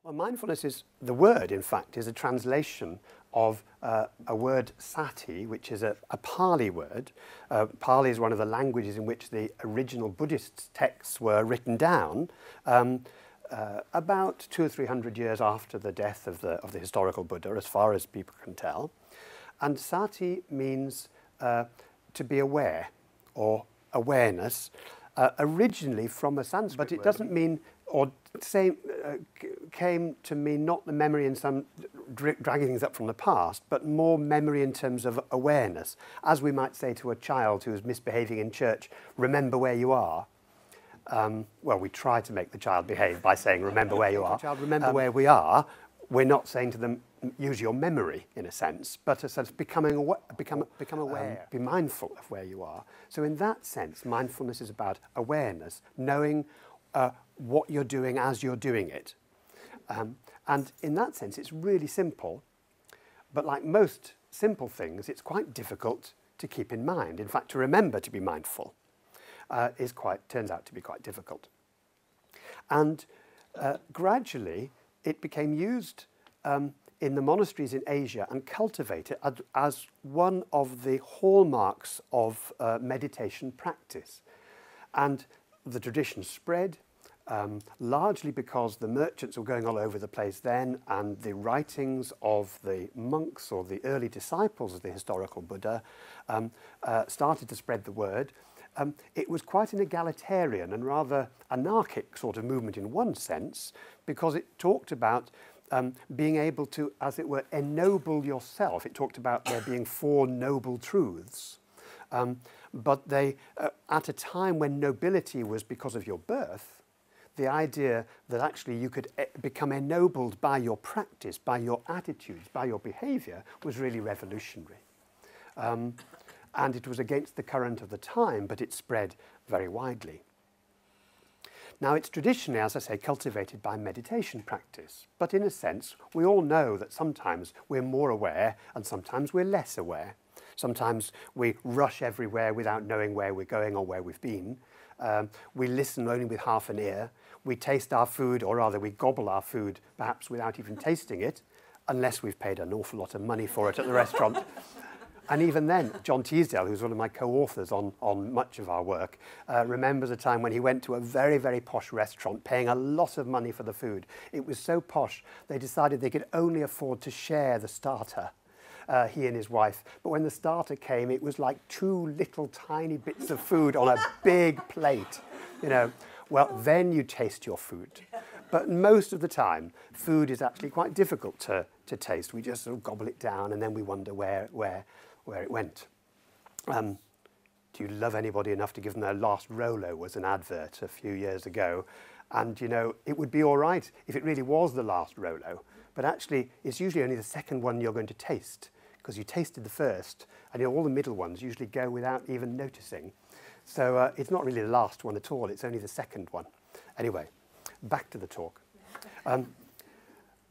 Well, mindfulness is, the word in fact, is a translation of a word sati, which is a Pali word. Pali is one of the languages in which the original Buddhist texts were written down about 200 or 300 years after the death of the historical Buddha, as far as people can tell. And sati means to be aware, or awareness, originally from a Sanskrit but it doesn't mean, or came to mean not the memory in some dragging things up from the past, but more memory in terms of awareness. As we might say to a child who is misbehaving in church, remember where you are. Well, we try to make the child behave by saying, remember where you are. Child, remember where we are. We're not saying to them, use your memory, in a sense, but a sense of become aware, be mindful of where you are. So in that sense, mindfulness is about awareness, knowing what you're doing as you're doing it. And in that sense, it's really simple, but like most simple things, it's quite difficult to keep in mind. In fact, to remember to be mindful turns out to be quite difficult. And gradually, it became used in the monasteries in Asia and cultivated as one of the hallmarks of meditation practice. And the tradition spread, largely because the merchants were going all over the place then, and the writings of the monks or the early disciples of the historical Buddha started to spread the word. It was quite an egalitarian and rather anarchic sort of movement in one sense, because it talked about being able to, as it were, ennoble yourself. It talked about there being 4 noble truths. But they, at a time when nobility was because of your birth, the idea that actually you could become ennobled by your practice, by your attitudes, by your behavior, was really revolutionary. And it was against the current of the time, but it spread very widely. Now, it's traditionally, as I say, cultivated by meditation practice. But in a sense, we all know that sometimes we're more aware and sometimes we're less aware. Sometimes we rush everywhere without knowing where we're going or where we've been. We listen only with half an ear. We taste our food, or rather we gobble our food, perhaps without even tasting it, unless we've paid an awful lot of money for it at the restaurant. And even then, John Teasdale, who's one of my co-authors on much of our work, remembers a time when he went to a very, very posh restaurant, paying a lot of money for the food. It was so posh, they decided they could only afford to share the starter, he and his wife. But when the starter came, it was like 2 little tiny bits of food on a big plate. You know, well, then you taste your food. But most of the time, food is actually quite difficult to taste. We just sort of gobble it down, and then we wonder where it went. Do you love anybody enough to give them their last Rolo was an advert a few years ago. And, you know, it would be all right if it really was the last Rolo. But actually, it's usually only the second one you're going to taste, because you tasted the first, and all the middle ones usually go without even noticing. So it's not really the last one at all, it's only the second one. Anyway, back to the talk.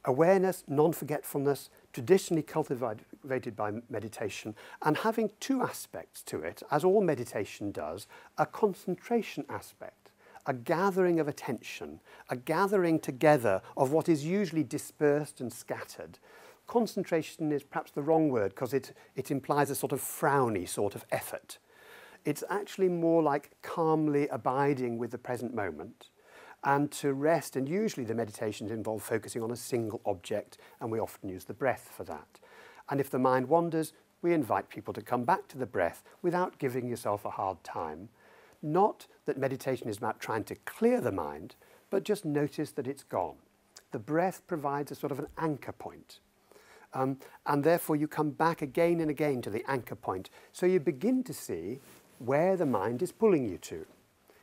Awareness, non-forgetfulness, traditionally cultivated by meditation, and having 2 aspects to it, as all meditation does: a concentration aspect, a gathering of attention, a gathering together of what is usually dispersed and scattered. Concentration is perhaps the wrong word, because it implies a sort of frowny sort of effort. It's actually more like calmly abiding with the present moment, and to rest, and usually the meditations involve focusing on a single object, and we often use the breath for that. And if the mind wanders, we invite people to come back to the breath without giving yourself a hard time. Not that meditation is about trying to clear the mind, but just notice that it's gone. The breath provides a sort of an anchor point. And therefore you come back again and again to the anchor point, so you begin to see where the mind is pulling you to.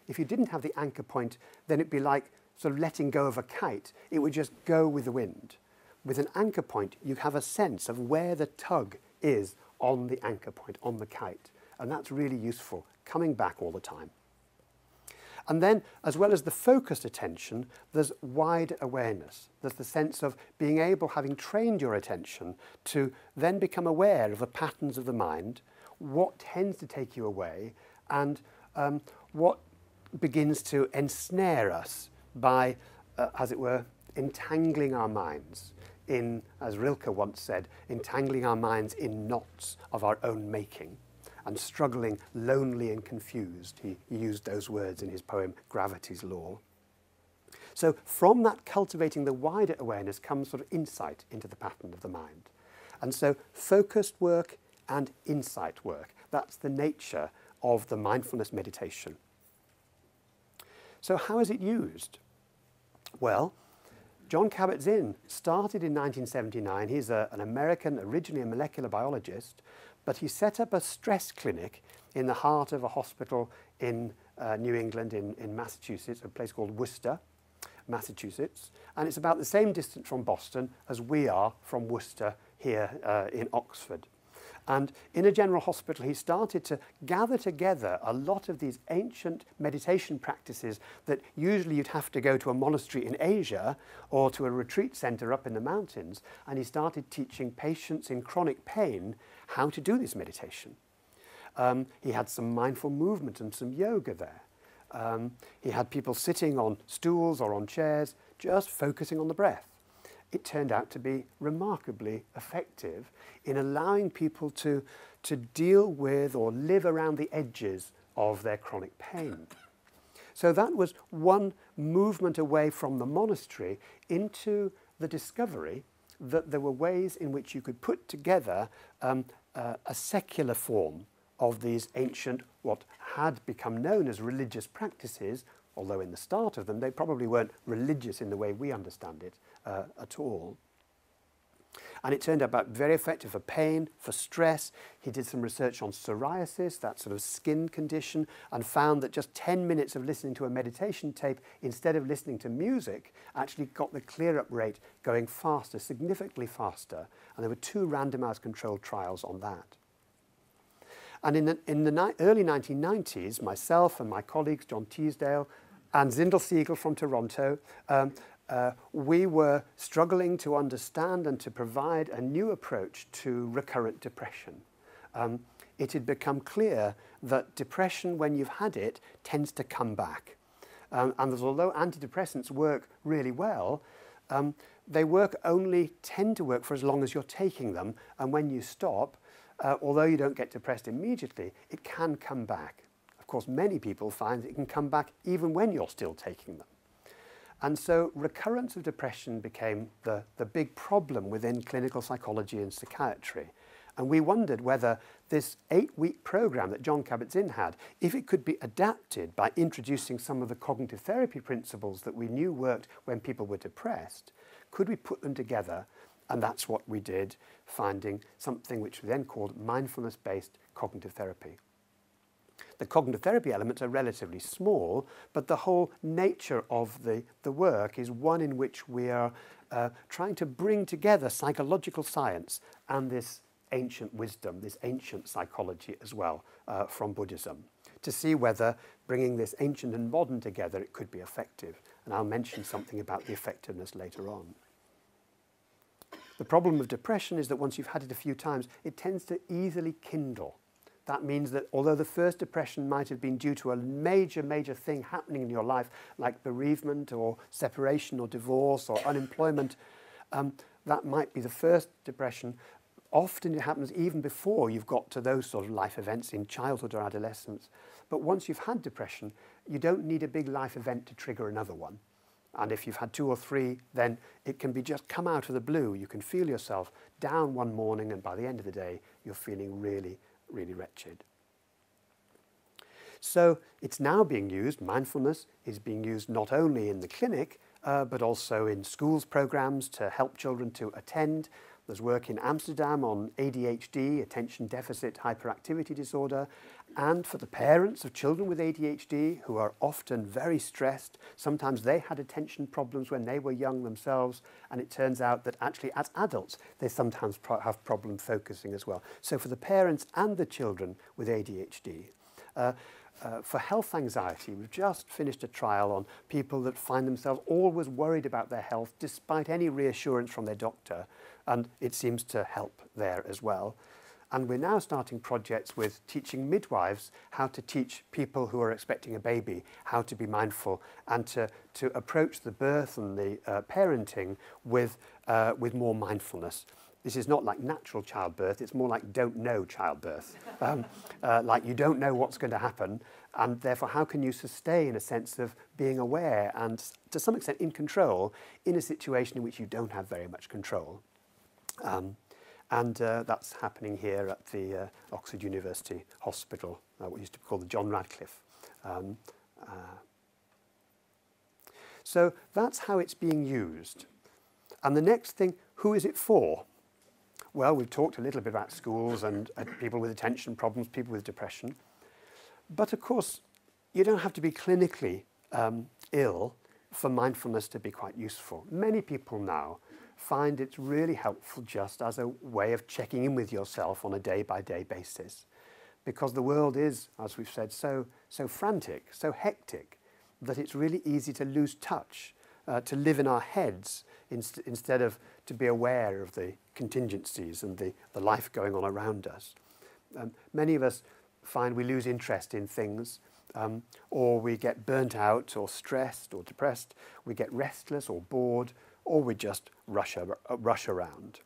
If you didn't have the anchor point, then it'd be like sort of letting go of a kite. It would just go with the wind. With an anchor point, you have a sense of where the tug is on the anchor point, on the kite. And that's really useful, coming back all the time. And then, as well as the focused attention, there's wide awareness. There's the sense of being able, having trained your attention, to then become aware of the patterns of the mind, what tends to take you away, and what begins to ensnare us by, as it were, entangling our minds in, as Rilke once said, entangling our minds in knots of our own making and struggling lonely and confused. He used those words in his poem Gravity's Law. So from that cultivating the wider awareness comes sort of insight into the pattern of the mind. And so focused work and insight work, that's the nature of the mindfulness meditation. So how is it used? Well, Jon Kabat-Zinn started in 1979. He's an American, originally a molecular biologist, but he set up a stress clinic in the heart of a hospital in New England, in Massachusetts, a place called Worcester, Massachusetts. And it's about the same distance from Boston as we are from Worcester here in Oxford. And in a general hospital, he started to gather together a lot of these ancient meditation practices that usually you'd have to go to a monastery in Asia or to a retreat center up in the mountains. And he started teaching patients in chronic pain how to do this meditation. He had some mindful movement and some yoga there. He had people sitting on stools or on chairs, just focusing on the breath. It turned out to be remarkably effective in allowing people to deal with or live around the edges of their chronic pain. So that was one movement away from the monastery into the discovery that there were ways in which you could put together a secular form of these ancient, what had become known as religious practices, although in the start of them they probably weren't religious in the way we understand it at all. And it turned out very effective for pain, for stress. He did some research on psoriasis, that sort of skin condition, and found that just 10 minutes of listening to a meditation tape instead of listening to music actually got the clear-up rate going faster, significantly faster. And there were 2 randomized controlled trials on that. And in the early 1990s, myself and my colleagues, John Teasdale and Zindel Siegel from Toronto, we were struggling to understand and to provide a new approach to recurrent depression. It had become clear that depression, when you've had it, tends to come back. And although antidepressants work really well, they tend to work for as long as you're taking them. And when you stop, although you don't get depressed immediately, it can come back. Of course, many people find that it can come back even when you're still taking them. And so recurrence of depression became the big problem within clinical psychology and psychiatry. And we wondered whether this 8-week program that Jon Kabat-Zinn had, if it could be adapted by introducing some of the cognitive therapy principles that we knew worked when people were depressed, could we put them together? And that's what we did, finding something which we then called mindfulness-based cognitive therapy. The cognitive therapy elements are relatively small, but the whole nature of the work is one in which we are trying to bring together psychological science and this ancient wisdom, this ancient psychology as well from Buddhism, to see whether bringing this ancient and modern together it could be effective. And I'll mention something about the effectiveness later on. The problem of depression is that once you've had it a few times, it tends to easily kindle. That means that although the first depression might have been due to a major, major thing happening in your life, like bereavement or separation or divorce or unemployment, that might be the first depression. Often it happens even before you've got to those sort of life events in childhood or adolescence. But once you've had depression, you don't need a big life event to trigger another one. And if you've had 2 or 3, then it can be just come out of the blue. You can feel yourself down one morning, and by the end of the day, you're feeling really, really wretched. So it's now being used, mindfulness is being used not only in the clinic, but also in schools programs to help children to attend. There's work in Amsterdam on ADHD, attention deficit hyperactivity disorder, and for the parents of children with ADHD who are often very stressed. Sometimes they had attention problems when they were young themselves, and it turns out that actually as adults they sometimes have problem focusing as well. So for the parents and the children with ADHD. For health anxiety, we've just finished a trial on people that find themselves always worried about their health despite any reassurance from their doctor, and it seems to help there as well. And we're now starting projects with teaching midwives how to teach people who are expecting a baby how to be mindful and to approach the birth and the parenting with more mindfulness. This is not like natural childbirth, it's more like don't know childbirth. Like you don't know what's going to happen, and therefore how can you sustain a sense of being aware and to some extent in control in a situation in which you don't have very much control. And that's happening here at the Oxford University Hospital, what used to be called the John Radcliffe. So that's how it's being used. And the next thing, who is it for? Well, we've talked a little bit about schools and people with attention problems, people with depression. But of course, you don't have to be clinically ill for mindfulness to be quite useful. Many people now find it's really helpful just as a way of checking in with yourself on a day-by-day basis. Because the world is, as we've said, so frantic, so hectic, that it's really easy to lose touch, to live in our heads instead of to be aware of the contingencies and the life going on around us. Many of us find we lose interest in things, or we get burnt out or stressed or depressed, we get restless or bored, or we just rush around.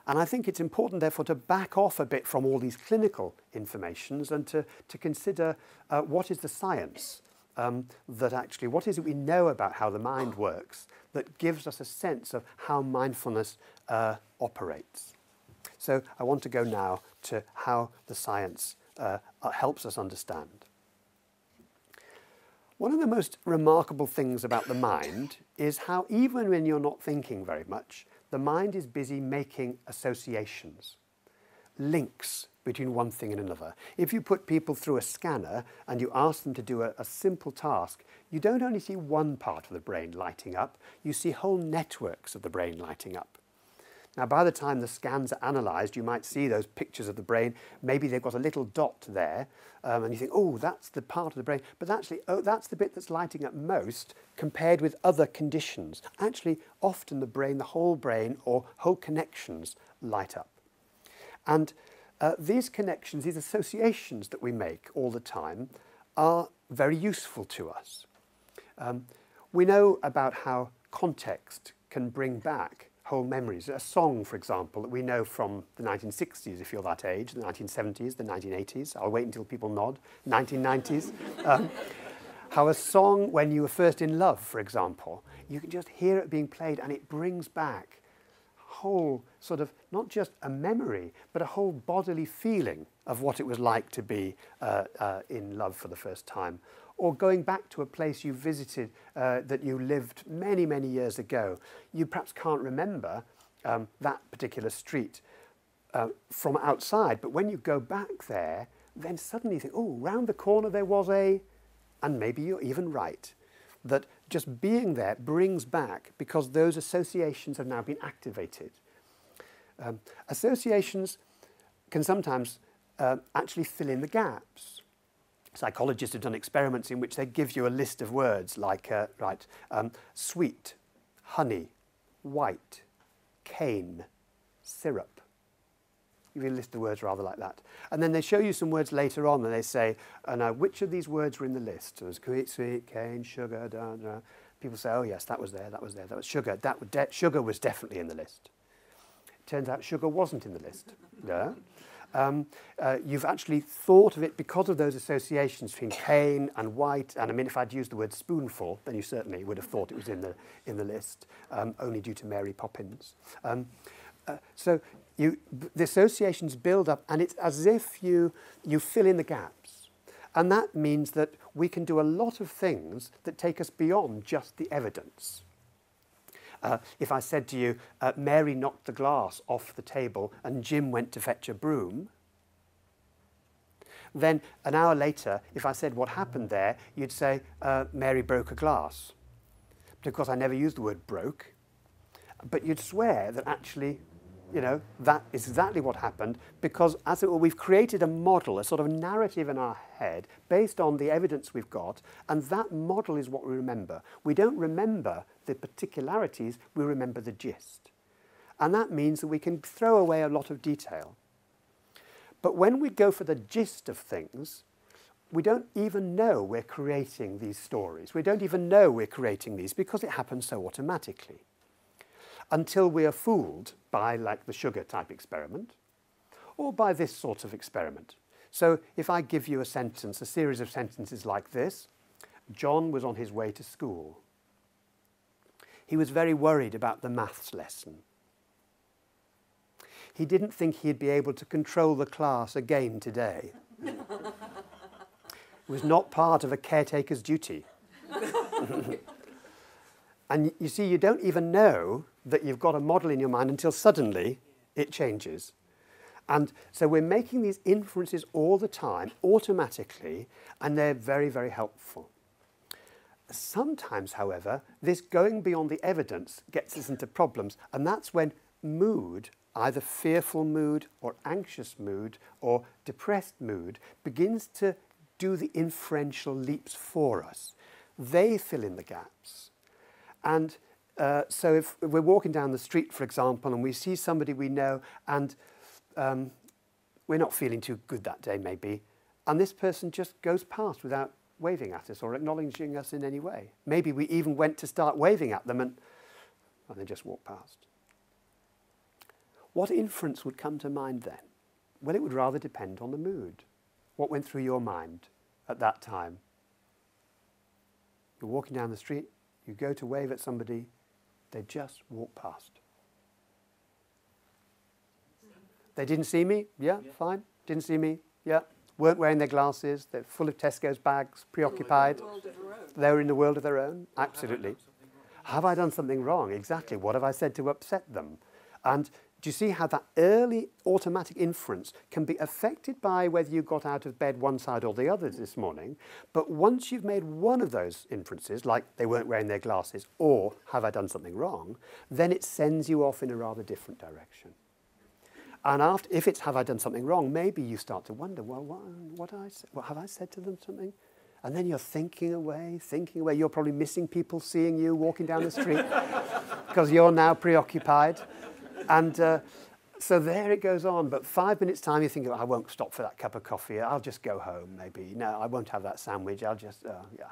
And I think it's important, therefore, to back off a bit from all these clinical informations and to consider what is the science that actually, what is it we know about how the mind works that gives us a sense of how mindfulness operates. So I want to go now to how the science helps us understand. One of the most remarkable things about the mind is how even when you're not thinking very much, the mind is busy making associations, links between one thing and another. If you put people through a scanner and you ask them to do a simple task, you don't only see one part of the brain lighting up, you see whole networks of the brain lighting up. Now, by the time the scans are analysed, you might see those pictures of the brain. Maybe they've got a little dot there, and you think, oh, that's the part of the brain. But actually, oh, that's the bit that's lighting up most compared with other conditions. Actually, often the brain, the whole brain, or whole connections light up. And these connections, these associations that we make all the time, are very useful to us. We know about how context can bring back whole memories. A song, for example, that we know from the 1960s, if you're that age, the 1970s, the 1980s, I'll wait until people nod, 1990s. How a song, when you were first in love, for example, you can just hear it being played and it brings back whole sort of, not just a memory, but a whole bodily feeling of what it was like to be in love for the first time. Or going back to a place you visited that you lived many, many years ago. You perhaps can't remember that particular street from outside, but when you go back there, then suddenly you think, oh, round the corner there was a, and maybe you're even right, that just being there brings back, because those associations have now been activated. Associations can sometimes actually fill in the gaps. Psychologists have done experiments in which they give you a list of words like, sweet, honey, white, cane, syrup. You can list the words rather like that. And then they show you some words later on and they say, now which of these words were in the list? So it was sweet, cane, sugar, da, da. People say, oh yes, that was there, that was there, that was sugar. Sugar was definitely in the list. It turns out sugar wasn't in the list. Yeah. You've actually thought of it because of those associations between cane and white, and I mean, if I'd used the word spoonful, then you certainly would have thought it was in the list, only due to Mary Poppins. So the associations build up, and it's as if you fill in the gaps. And that means that we can do a lot of things that take us beyond just the evidence. If I said to you, Mary knocked the glass off the table and Jim went to fetch a broom, then an hour later, if I said what happened there, you'd say, Mary broke a glass. But of course, I never used the word broke. But you'd swear that actually, you know, that is exactly what happened, because as it were, we've created a model, a sort of narrative in our head based on the evidence we've got, and that model is what we remember. We don't remember the particularities, we remember the gist. And that means that we can throw away a lot of detail. But when we go for the gist of things, we don't even know we're creating these stories. We don't even know we're creating these because it happens so automatically. Until we are fooled by, like, the sugar type experiment, or by this sort of experiment. So if I give you a sentence, a series of sentences like this: John was on his way to school. He was very worried about the maths lesson. He didn't think he'd be able to control the class again today. It was not part of a caretaker's duty. And you see, you don't even know that you've got a model in your mind until suddenly it changes. And so we're making these inferences all the time, automatically, and they're very, very helpful. Sometimes, however, this going beyond the evidence gets us into problems, and that's when mood, either fearful mood or anxious mood or depressed mood, begins to do the inferential leaps for us. They fill in the gaps. And so if we're walking down the street, for example, and we see somebody we know, and we're not feeling too good that day, maybe, and this person just goes past without waving at us or acknowledging us in any way. Maybe we even went to start waving at them and they just walked past. What inference would come to mind then? Well, it would rather depend on the mood. What went through your mind at that time? You're walking down the street, you go to wave at somebody, they just walk past. They didn't see me? Yeah, fine. Didn't see me? Yeah. Weren't wearing their glasses. They're full of Tesco's bags, preoccupied. They were in the world of their own. Absolutely. Have I done something wrong? Exactly. What have I said to upset them? And do you see how that early automatic inference can be affected by whether you got out of bed one side or the other this morning? But once you've made one of those inferences, like they weren't wearing their glasses or have I done something wrong, then it sends you off in a rather different direction. And after, if it's have I done something wrong, maybe you start to wonder, well, what have I said to them something? And then you're thinking away. You're probably missing people seeing you walking down the street because you're now preoccupied. And so there it goes on. But 5 minutes' time, you think, oh, I won't stop for that cup of coffee. I'll just go home, maybe. No, I won't have that sandwich. I'll just, yeah.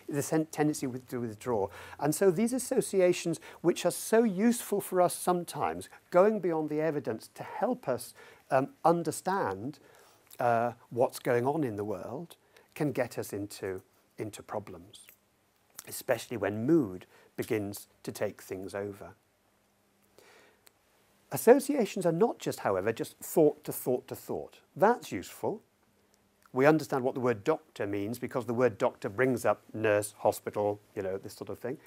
The tendency to withdraw. And so these associations, which are so useful for us sometimes, going beyond the evidence to help us understand what's going on in the world, can get us into problems, especially when mood begins to take things over. Associations are not just, however, just thought to thought to thought. That's useful. We understand what the word doctor means because the word doctor brings up nurse, hospital, this sort of thing.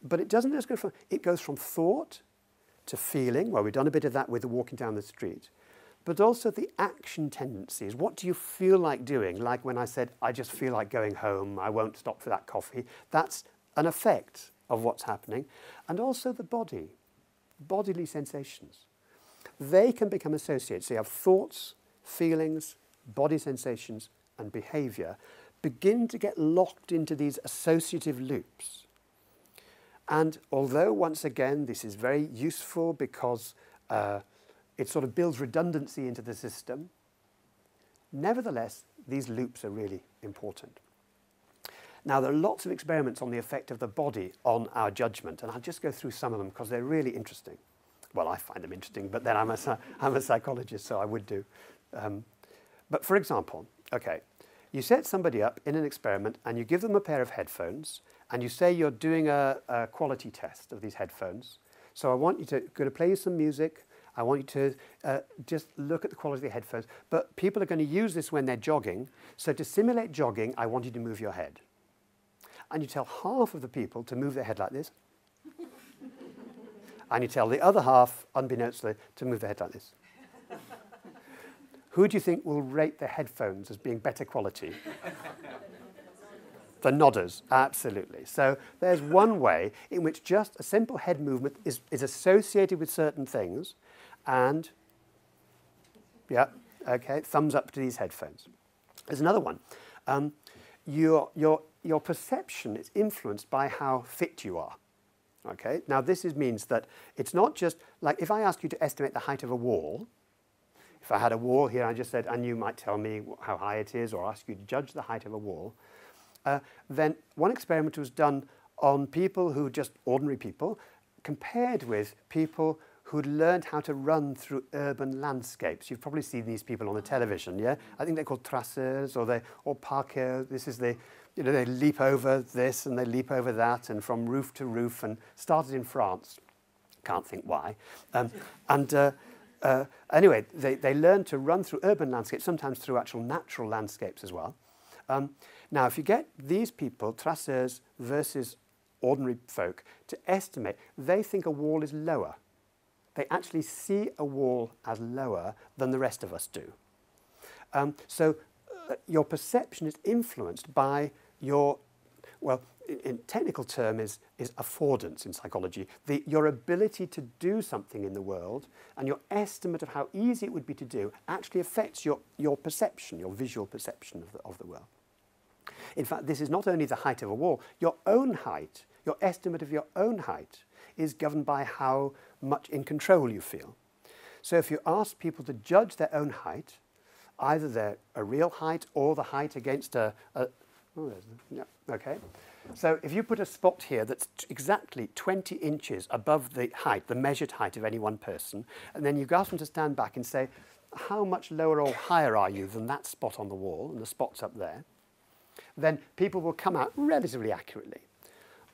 But it doesn't just go from, it goes from thought to feeling. Well, we've done a bit of that with the walking down the street. But also the action tendencies. What do you feel like doing? Like when I said, I just feel like going home, I won't stop for that coffee. That's an effect of what's happening. And also the body, bodily sensations. They can become associated. So you have thoughts, feelings, body sensations and behaviour begin to get locked into these associative loops. And although, once again, this is very useful because it sort of builds redundancy into the system, nevertheless, these loops are really important. Now, there are lots of experiments on the effect of the body on our judgment, and I'll just go through some of them because they're really interesting. Well, I find them interesting, but then I'm a psychologist, so I would do. But for example, okay, you set somebody up in an experiment and you give them a pair of headphones and you say you're doing a quality test of these headphones. So I want you to going to play you some music. I want you to just look at the quality of the headphones. But people are going to use this when they're jogging. So to simulate jogging, I want you to move your head. And you tell half of the people to move their head like this. And you tell the other half, unbeknownst to move their head like this. Who do you think will rate their headphones as being better quality? The nodders, absolutely. So there's one way in which just a simple head movement is associated with certain things. And, yeah, okay, thumbs up to these headphones. There's another one. Your perception is influenced by how fit you are. Okay? Now means that it's not just, like if I ask you to estimate the height of a wall, if I had a wall here, I just said, and you might tell me how high it is, or ask you to judge the height of a wall, then one experiment was done on people who just ordinary people, compared with people who'd learned how to run through urban landscapes. You've probably seen these people on the television, yeah? I think they're called docers or parkour. This is they leap over this and they leap over that and from roof to roof, and started in France. Can't think why. Anyway, they learn to run through urban landscapes, sometimes through actual natural landscapes as well. Now, if you get these people, docers versus ordinary folk, to estimate, they think a wall is lower. They actually see a wall as lower than the rest of us do. So your perception is influenced by your, well, in technical term is affordance in psychology, your ability to do something in the world, and your estimate of how easy it would be to do actually affects your perception, your visual perception of the world. In fact, this is not only the height of a wall, your own height, your estimate of your own height is governed by how much in control you feel. So if you ask people to judge their own height, either a real height or the height against okay. So if you put a spot here that's exactly 20 inches above the height, the measured height of any one person, and then you ask them to stand back and say, how much lower or higher are you than that spot on the wall, and the spot's up there, then people will come out relatively accurately.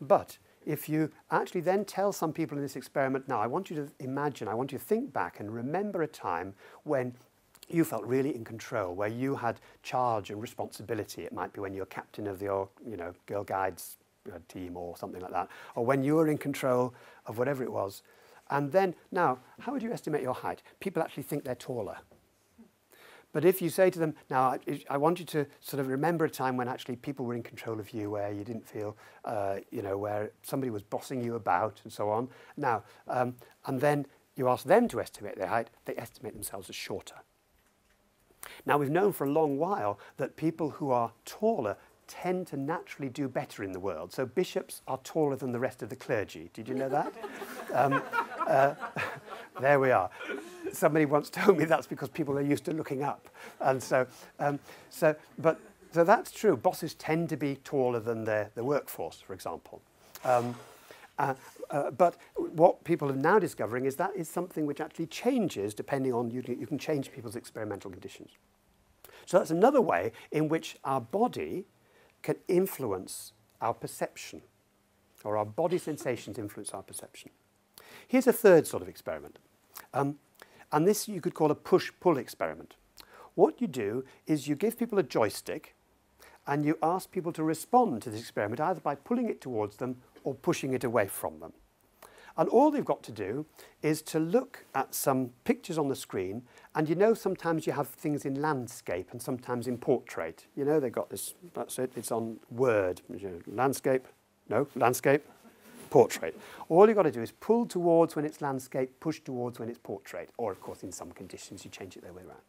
But if you actually then tell some people in this experiment, now I want you to imagine, I want you to think back and remember a time when you felt really in control, where you had charge and responsibility. It might be when you're captain of your, Girl Guides team or something like that, or when you were in control of whatever it was. And then, now, how would you estimate your height? People actually think they're taller. But if you say to them, now, I want you to sort of remember a time when actually people were in control of you, where you didn't feel, where somebody was bossing you about and so on. Now, and then you ask them to estimate their height, they estimate themselves as shorter. Now, we've known for a long while that people who are taller tend to naturally do better in the world. So bishops are taller than the rest of the clergy. Did you know that? There we are. Somebody once told me that's because people are used to looking up. And so that's true. Bosses tend to be taller than the workforce, for example. But what people are now discovering is that is something which actually changes depending on, you can change people's experimental conditions. So that's another way in which our body can influence our perception, or our body sensations influence our perception. Here's a third sort of experiment. And this you could call a push-pull experiment. What you do is you give people a joystick and you ask people to respond to this experiment either by pulling it towards them or pushing it away from them. And all they've got to do is to look at some pictures on the screen, and sometimes you have things in landscape and sometimes in portrait. They've got this, that's it, it's on Word. Landscape, portrait. All you've got to do is pull towards when it's landscape, push towards when it's portrait, or of course in some conditions you change it the other way around.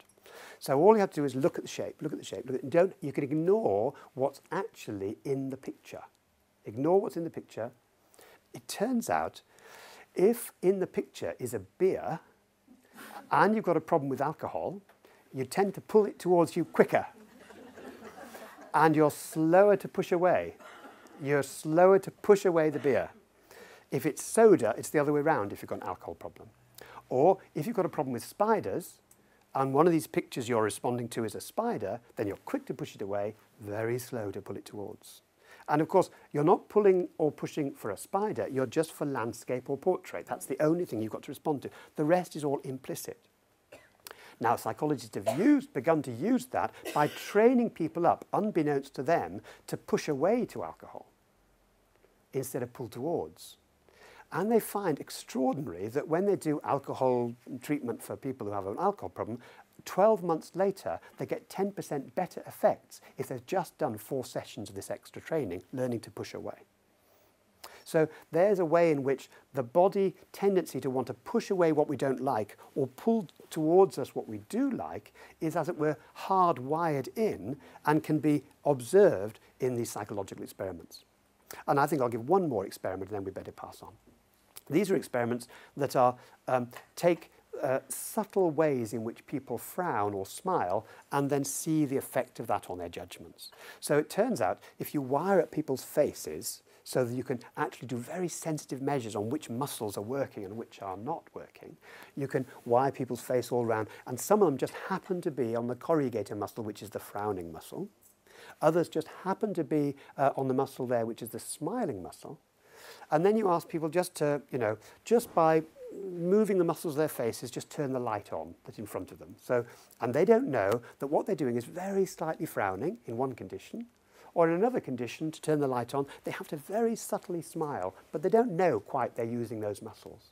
So all you have to do is look at the shape, you can ignore what's actually in the picture. Ignore what's in the picture. It turns out, if in the picture is a beer, and you've got a problem with alcohol, you tend to pull it towards you quicker. And you're slower to push away. You're slower to push away the beer. If it's soda, it's the other way around if you've got an alcohol problem. Or if you've got a problem with spiders, and one of these pictures you're responding to is a spider, then you're quick to push it away, very slow to pull it towards. And of course, you're not pulling or pushing for a spider, you're just for landscape or portrait. That's the only thing you've got to respond to. The rest is all implicit. Now, psychologists have begun to use that by training people up, unbeknownst to them, to push away to alcohol instead of pull towards. And they find extraordinary that when they do alcohol treatment for people who have an alcohol problem, 12 months later, they get 10% better effects if they've just done 4 sessions of this extra training, learning to push away. So there's a way in which the body tendency to want to push away what we don't like or pull towards us what we do like is, as it were, hardwired in and can be observed in these psychological experiments. And I think I'll give one more experiment and then we better pass on. These are experiments that are take subtle ways in which people frown or smile and then see the effect of that on their judgments. So it turns out if you wire up people's faces so that you can actually do very sensitive measures on which muscles are working and which are not working, you can wire people's face all around, and some of them just happen to be on the corrugator muscle, which is the frowning muscle. Others just happen to be on the muscle there, which is the smiling muscle. And then you ask people just to, just by moving the muscles of their faces, just turn the light on that's in front of them. So, and they don't know that what they're doing is very slightly frowning in one condition, or in another condition, to turn the light on, they have to very subtly smile, but they don't know quite they're using those muscles.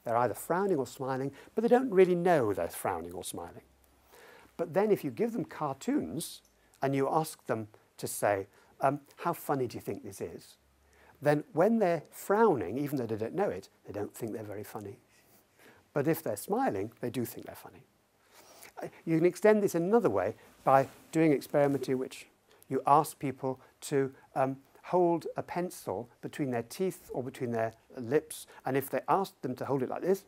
They're either frowning or smiling, but they don't really know they're frowning or smiling. But then if you give them cartoons and you ask them to say, how funny do you think this is? Then when they're frowning, even though they don't know it, they don't think they're very funny. But if they're smiling, they do think they're funny. You can extend this in another way by doing an experiment in which you ask people to hold a pencil between their teeth or between their lips, and if they ask them to hold it like this,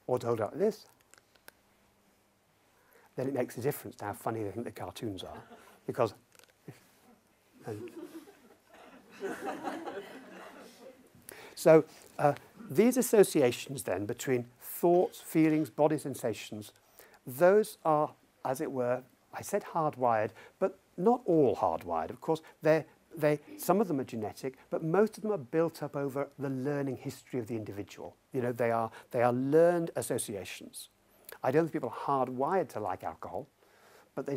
or to hold it like this, then it makes a difference to how funny they think the cartoons are. Because so these associations then between thoughts, feelings, body sensations, those are, as it were, I said hardwired, but not all hardwired. Of course, some of them are genetic, but most of them are built up over the learning history of the individual. They are learned associations. I don't think people are hardwired to like alcohol, but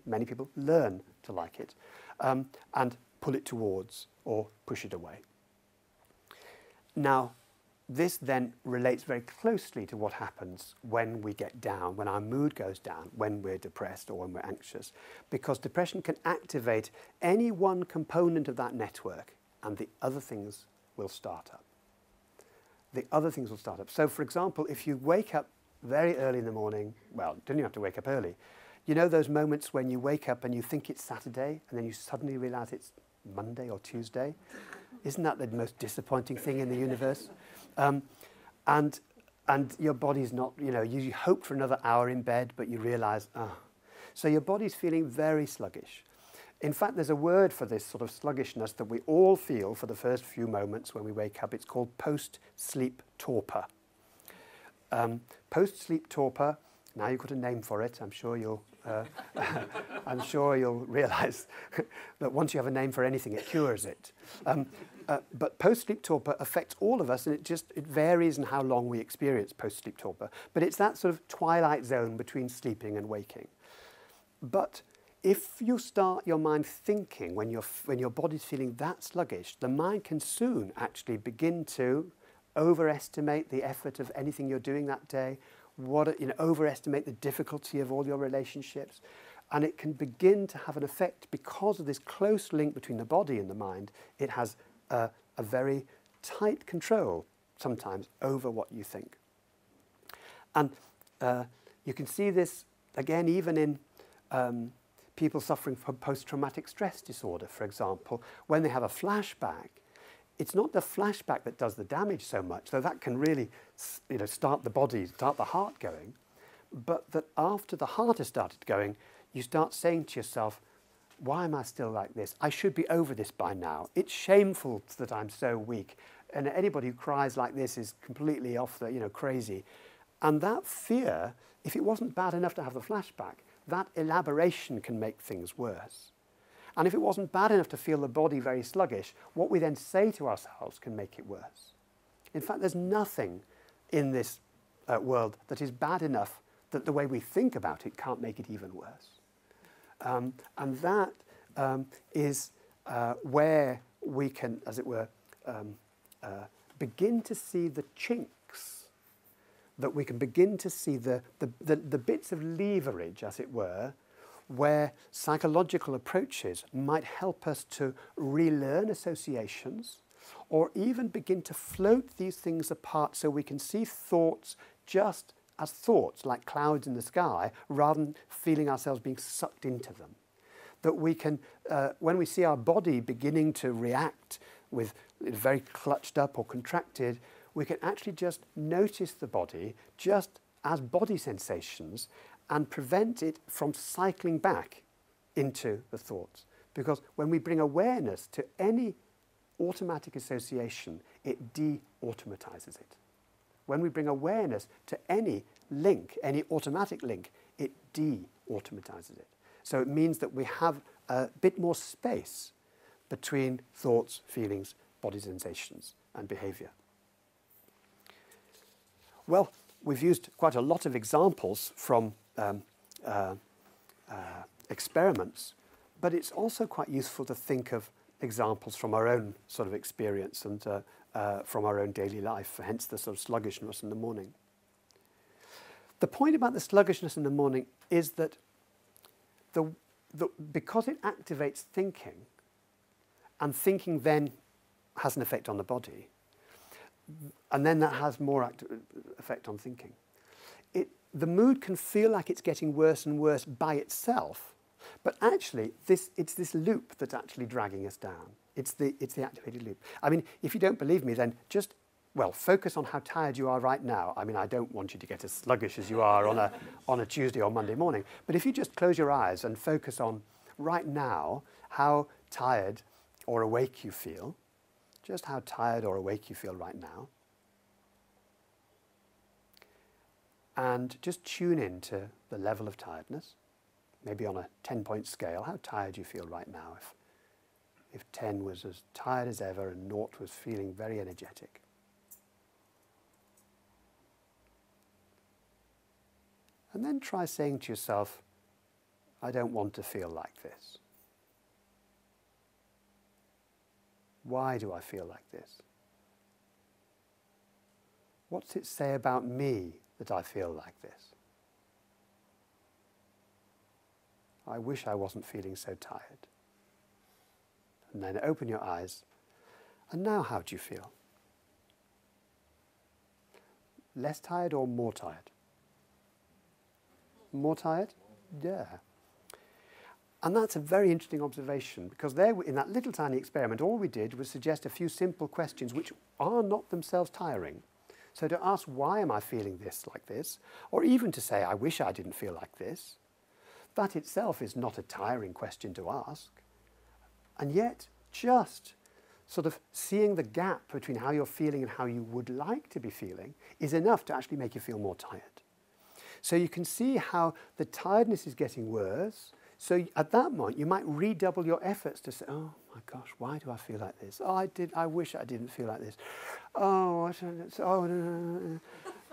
many people learn to like it and pull it towards or push it away. Now, this then relates very closely to what happens when we get down, when our mood goes down, when we're depressed or when we're anxious, because depression can activate any one component of that network and the other things will start up. The other things will start up. So, for example, if you wake up very early in the morning, well, don't you have to wake up early? You know those moments when you wake up and you think it's Saturday and then you suddenly realize it's Monday or Tuesday? Isn't that the most disappointing thing in the universe? And your body's not, you hope for another hour in bed, but you realize, So your body's feeling very sluggish. In fact, there's a word for this sort of sluggishness that we all feel for the first few moments when we wake up. It's called post-sleep torpor. Post-sleep torpor, now you've got a name for it, I'm sure you'll realize that once you have a name for anything, it cures it. But post-sleep torpor affects all of us, and it varies in how long we experience post-sleep torpor. But it's that sort of twilight zone between sleeping and waking. But if you start your mind thinking when your body's feeling that sluggish, the mind can soon actually begin to overestimate the effort of anything you're doing that day, overestimate the difficulty of all your relationships, and it can begin to have an effect because of this close link between the body and the mind. It has a very tight control sometimes over what you think. And you can see this again even in people suffering from post-traumatic stress disorder, for example. When they have a flashback, it's not the flashback that does the damage so much, though that can really start the body, start the heart going, but that after the heart has started going, you start saying to yourself, why am I still like this? I should be over this by now. It's shameful that I'm so weak. And anybody who cries like this is completely off the, crazy. And that fear, if it wasn't bad enough to have the flashback, that elaboration can make things worse. And if it wasn't bad enough to feel the body very sluggish, what we then say to ourselves can make it worse. In fact, there's nothing in this world that is bad enough that the way we think about it can't make it even worse. And that is where we can, as it were, begin to see the chinks, that we can begin to see the bits of leverage, as it were, where psychological approaches might help us to relearn associations or even begin to float these things apart so we can see thoughts just as thoughts, like clouds in the sky, rather than feeling ourselves being sucked into them. That we can, when we see our body beginning to react with it very clutched up or contracted, we can actually just notice the body just as body sensations and prevent it from cycling back into the thoughts. Because when we bring awareness to any automatic association, it de-automatizes it. When we bring awareness to any link, any automatic link, it de-automatizes it. So it means that we have a bit more space between thoughts, feelings, body sensations, and behavior. Well, we've used quite a lot of examples from experiments, but it's also quite useful to think of examples from our own sort of experience and from our own daily life, hence the sort of sluggishness in the morning. The point about the sluggishness in the morning is that because it activates thinking, and thinking then has an effect on the body, and then that has more effect on thinking, the mood can feel like it's getting worse and worse by itself, but actually it's this loop that's actually dragging us down. It's the activated loop. I mean, if you don't believe me, then just, well, focus on how tired you are right now. I mean, I don't want you to get as sluggish as you are on a Tuesday or Monday morning, but if you just close your eyes and focus on right now how tired or awake you feel, just how tired or awake you feel right now, and just tune into the level of tiredness, maybe on a 10-point scale, how tired you feel right now. If 10 was as tired as ever and 0 was feeling very energetic. And then try saying to yourself, I don't want to feel like this. Why do I feel like this? What's it say about me that I feel like this? I wish I wasn't feeling so tired. And then open your eyes. And now how do you feel? Less tired or more tired? More tired? Yeah. And that's a very interesting observation, because there, in that little tiny experiment, all we did was suggest a few simple questions which are not themselves tiring. So to ask, why am I feeling this like this? Or even to say, I wish I didn't feel like this. That itself is not a tiring question to ask. And yet, just sort of seeing the gap between how you're feeling and how you would like to be feeling is enough to actually make you feel more tired. So you can see how the tiredness is getting worse. So at that moment, you might redouble your efforts to say, oh my gosh, why do I feel like this? Oh, I wish I didn't feel like this. Oh, no.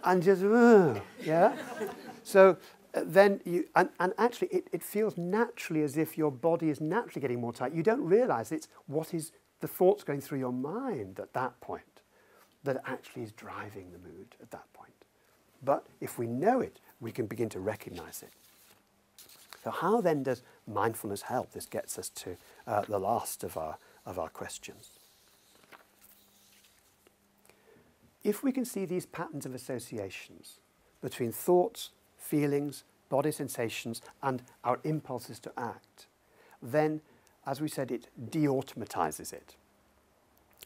And just, yeah. So then and actually it feels naturally as if your body is naturally getting more tight. You don't realize it's what is the thoughts going through your mind at that point that actually is driving the mood at that point. But if we know it, we can begin to recognize it. So how then does mindfulness help? This gets us to the last of our questions. If we can see these patterns of associations between thoughts, feelings, body sensations, and our impulses to act, then, as we said, it de-automatizes it.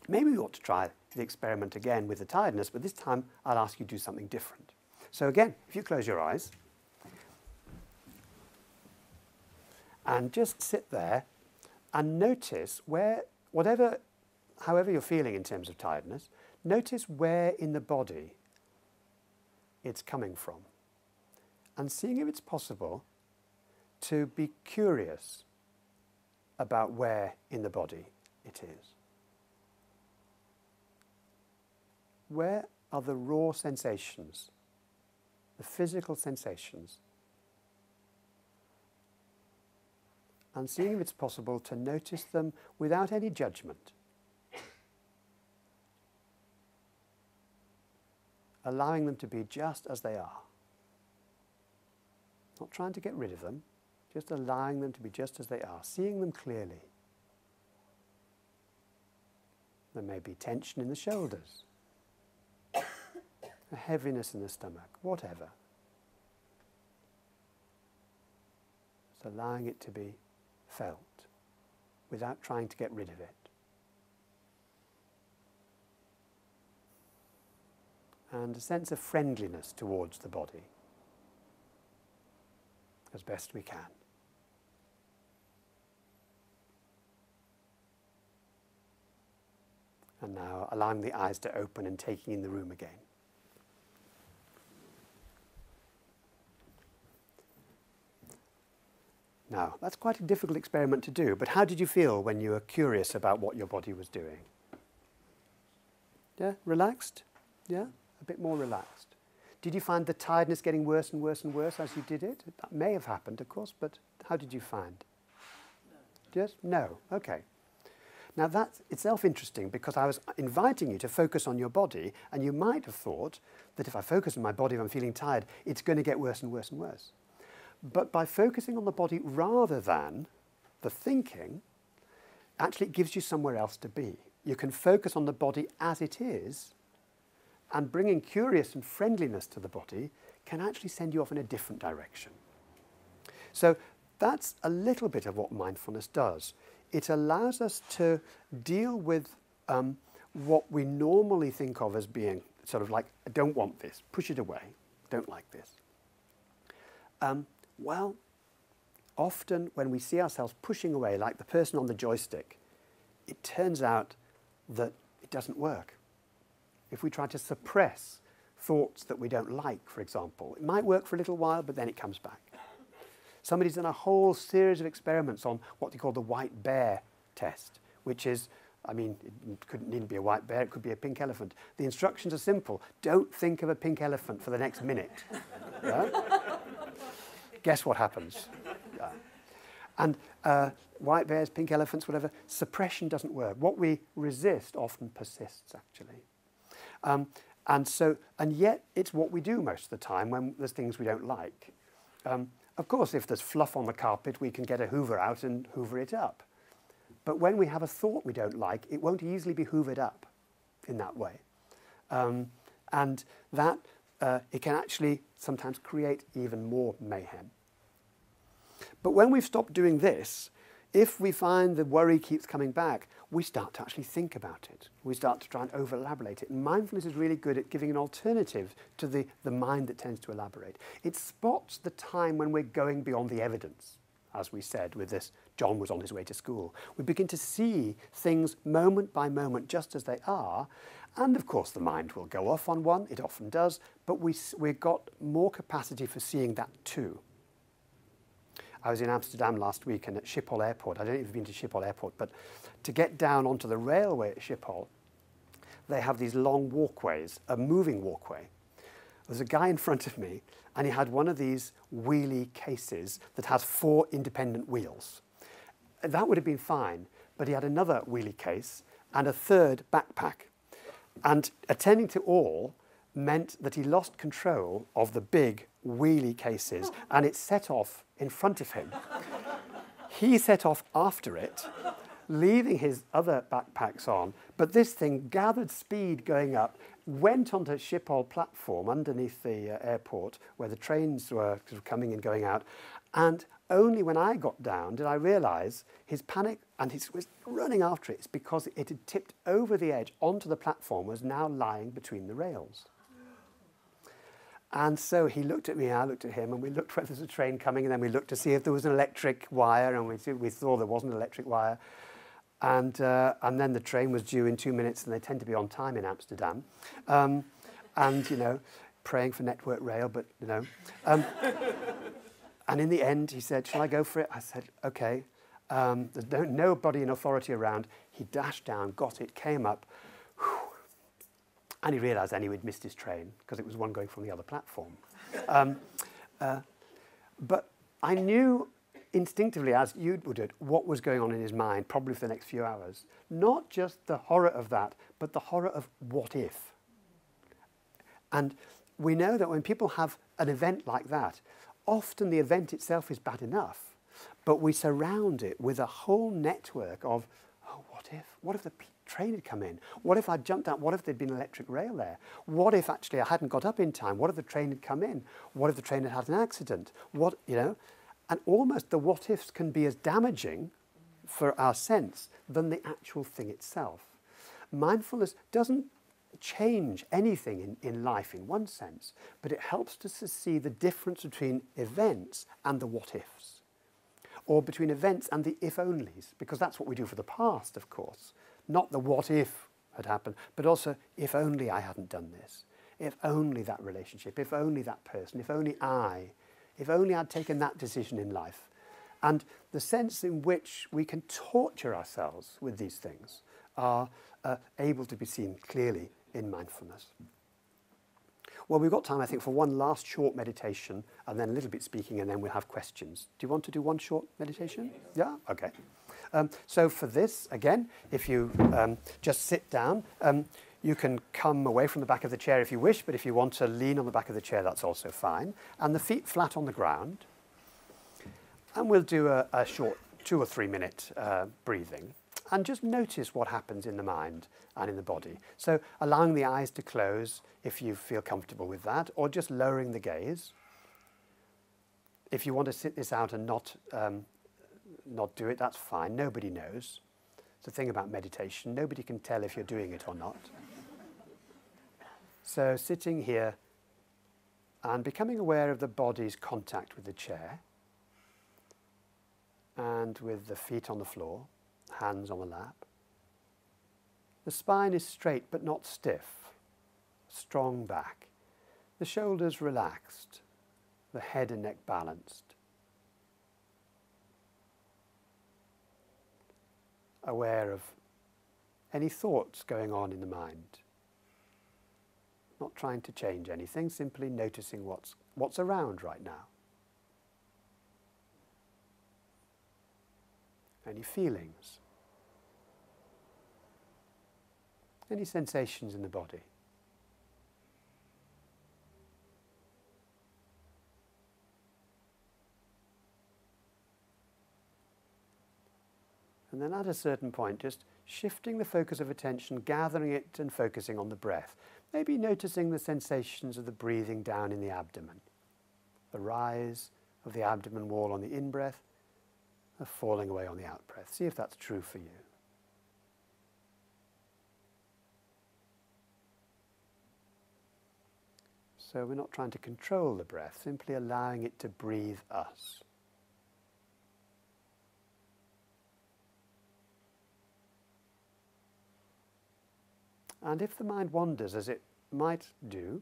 Maybe we ought to try the experiment again with the tiredness, but this time I'll ask you to do something different. So again, if you close your eyes, and just sit there and notice however you're feeling in terms of tiredness, notice where in the body it's coming from. And seeing if it's possible to be curious about where in the body it is. Where are the raw sensations, the physical sensations? And seeing if it's possible to notice them without any judgment. Allowing them to be just as they are. Not trying to get rid of them, just allowing them to be just as they are, seeing them clearly. There may be tension in the shoulders, a heaviness in the stomach, whatever. Just allowing it to be felt without trying to get rid of it. and a sense of friendliness towards the body as best we can. And now allowing the eyes to open and taking in the room again. Now, that's quite a difficult experiment to do, but how did you feel when you were curious about what your body was doing? Yeah, relaxed? Yeah, a bit more relaxed. Did you find the tiredness getting worse and worse and worse as you did it? That may have happened, of course, but how did you find? No. Yes? No. Okay. Now that's itself interesting because I was inviting you to focus on your body, and you might have thought that if I focus on my body, if I'm feeling tired, it's going to get worse and worse and worse. But by focusing on the body rather than the thinking, actually it gives you somewhere else to be. You can focus on the body as it is, and bringing curious and friendliness to the body can actually send you off in a different direction. So that's a little bit of what mindfulness does. It allows us to deal with what we normally think of as being sort of like, I don't want this, push it away, don't like this. Well, often when we see ourselves pushing away, like the person on the joystick, it turns out that it doesn't work. If we try to suppress thoughts that we don't like, for example, it might work for a little while, but then it comes back. Somebody's done a whole series of experiments on what they call the white bear test, which is, I mean, it couldn't need to be a white bear, it could be a pink elephant. The instructions are simple. Don't think of a pink elephant for the next minute. Yeah? Guess what happens? Yeah. And white bears, pink elephants, whatever, suppression doesn't work. What we resist often persists, actually. And yet it's what we do most of the time when there's things we don't like. Of course, if there's fluff on the carpet, we can get a hoover out and hoover it up. But when we have a thought we don't like, it won't easily be hoovered up in that way. And that it can actually sometimes create even more mayhem. But when we've stopped doing this, if we find the worry keeps coming back, we start to actually think about it. We start to try and over-elaborate it. And mindfulness is really good at giving an alternative to the mind that tends to elaborate. It spots the time when we're going beyond the evidence. As we said with this, John was on his way to school. We begin to see things moment by moment just as they are. And of course the mind will go off on one, it often does, but we've got more capacity for seeing that too. I was in Amsterdam last week and at Schiphol Airport. I don't know if you've been to Schiphol Airport, but to get down onto the railway at Schiphol, they have these long walkways, a moving walkway. There's a guy in front of me, and he had one of these wheelie cases that has 4 independent wheels. That would have been fine, but he had another wheelie case and a third backpack. And attending to all meant that he lost control of the big wheelie cases, and it set off in front of him. He set off after it, leaving his other backpacks on, but this thing gathered speed going up, went onto Schiphol platform underneath the airport where the trains were sort of coming and going out, and only when I got down did I realise his panic, and he was running after it, it's because it had tipped over the edge onto the platform, was now lying between the rails. And so he looked at me, I looked at him, and we looked where there's a train coming, and then we looked to see if there was an electric wire, and we saw there wasn't an electric wire. And then the train was due in 2 minutes, and they tend to be on time in Amsterdam. And, you know, praying for Network Rail, but, you know. And in the end, he said, shall I go for it? I said, OK. There's nobody in authority around. He dashed down, got it, came up. And he realised then he had missed his train because it was one going from the other platform. But I knew instinctively, as you would do, what was going on in his mind, probably for the next few hours. Not just the horror of that, but the horror of what if. And we know that when people have an event like that, often the event itself is bad enough, but we surround it with a whole network of, oh, what if? What if the train had come in? What if I'd jumped out? What if there'd been electric rail there? What if actually I hadn't got up in time? What if the train had come in? What if the train had had an accident? What, you know? And almost the what ifs can be as damaging for our sense than the actual thing itself. Mindfulness doesn't change anything in life in one sense, but it helps us to see the difference between events and the what-ifs, or between events and the if-onlys, because that's what we do for the past, of course. Not the what-if had happened, but also if only I hadn't done this, if only that relationship, if only that person, if only I'd taken that decision in life. And the sense in which we can torture ourselves with these things are able to be seen clearly in mindfulness. Well, we've got time, I think, for one last short meditation and then a little bit speaking, and then we'll have questions. Do you want to do one short meditation? Yeah? Okay. So for this, again, if you just sit down, you can come away from the back of the chair if you wish, but if you want to lean on the back of the chair, that's also fine. And the feet flat on the ground. And we'll do a short 2 or 3 minute breathing. And just notice what happens in the mind and in the body. So allowing the eyes to close if you feel comfortable with that, or just lowering the gaze. If you want to sit this out and not do it, that's fine. Nobody knows. It's the thing about meditation. Nobody can tell if you're doing it or not. So sitting here and becoming aware of the body's contact with the chair and with the feet on the floor, hands on the lap. The spine is straight but not stiff, strong back. The shoulders relaxed, the head and neck balanced. Aware of any thoughts going on in the mind. Not trying to change anything, simply noticing what's around right now. Any feelings? Any sensations in the body? And then at a certain point, just shifting the focus of attention, gathering it and focusing on the breath. Maybe noticing the sensations of the breathing down in the abdomen. The rise of the abdomen wall on the in-breath, the falling away on the out-breath. See if that's true for you. So we're not trying to control the breath, simply allowing it to breathe us. And if the mind wanders, as it might do,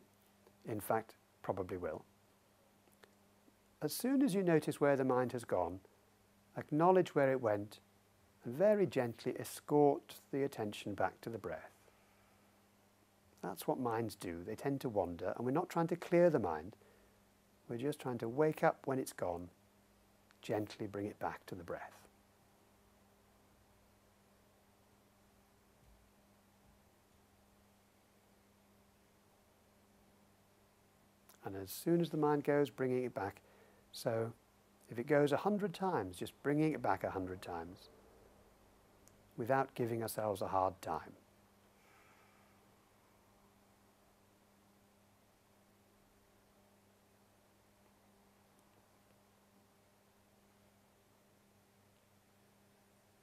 in fact, probably will, as soon as you notice where the mind has gone, acknowledge where it went and very gently escort the attention back to the breath. That's what minds do. They tend to wander, and we're not trying to clear the mind. We're just trying to wake up when it's gone, gently bring it back to the breath. And as soon as the mind goes, bringing it back. So if it goes 100 times, just bringing it back 100 times without giving ourselves a hard time.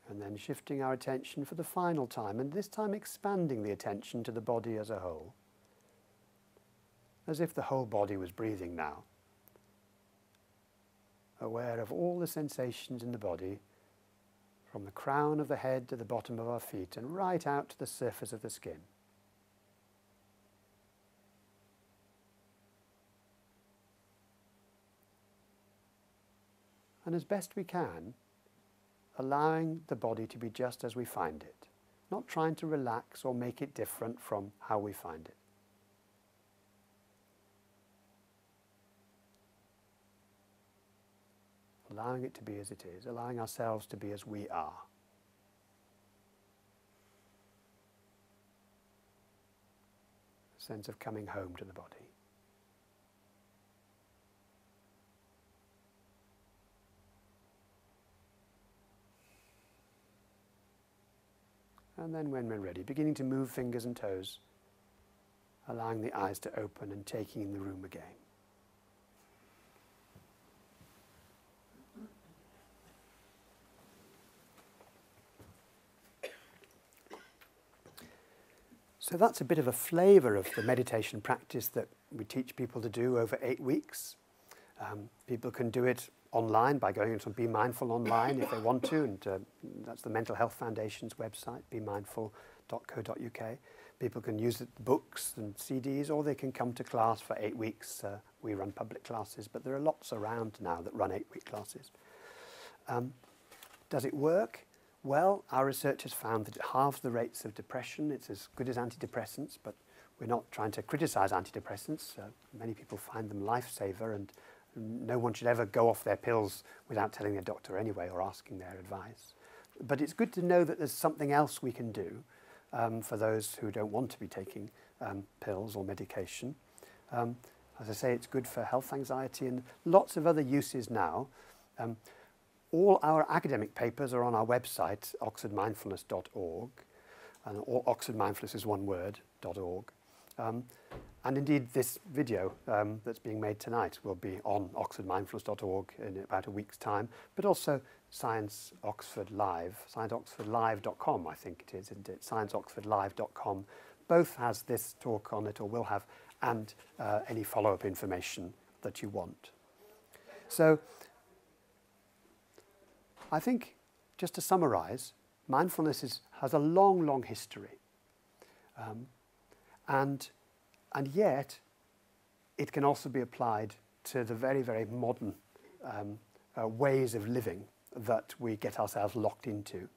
And then shifting our attention for the final time, and this time expanding the attention to the body as a whole, as if the whole body was breathing now. Aware of all the sensations in the body, from the crown of the head to the bottom of our feet, and right out to the surface of the skin. And as best we can, allowing the body to be just as we find it, not trying to relax or make it different from how we find it. Allowing it to be as it is, allowing ourselves to be as we are. A sense of coming home to the body. And then when we're ready, beginning to move fingers and toes, allowing the eyes to open and taking in the room again. So that's a bit of a flavour of the meditation practice that we teach people to do over 8 weeks. People can do it online by going into Be Mindful online if they want to, and that's the Mental Health Foundation's website, bemindful.co.uk. People can use books and CDs, or they can come to class for 8 weeks. We run public classes, but there are lots around now that run 8-week classes. Does it work? Well, our research has found that it halves the rates of depression. It's as good as antidepressants, but we're not trying to criticise antidepressants. Many people find them lifesaver, and no one should ever go off their pills without telling their doctor anyway or asking their advice. But it's good to know that there's something else we can do for those who don't want to be taking pills or medication. As I say, it's good for health anxiety and lots of other uses now. All our academic papers are on our website, oxfordmindfulness.org, or Oxford Mindfulness is one word, .org. And indeed, this video that's being made tonight will be on oxfordmindfulness.org in about a week's time, but also Science Oxford Live, scienceoxfordlive.com, I think it is, isn't it? scienceoxfordlive.com both has this talk on it, or will have, and any follow-up information that you want. So, I think, just to summarise, mindfulness has a long, long history. And yet, it can also be applied to the very, very modern ways of living that we get ourselves locked into.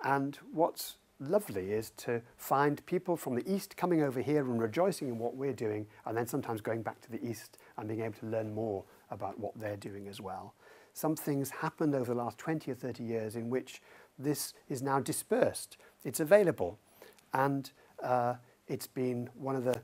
And what's lovely is to find people from the East coming over here and rejoicing in what we're doing, and then sometimes going back to the East and being able to learn more about what they're doing as well. Some things happened over the last 20 or 30 years in which this is now dispersed. It's available, and it's been one of the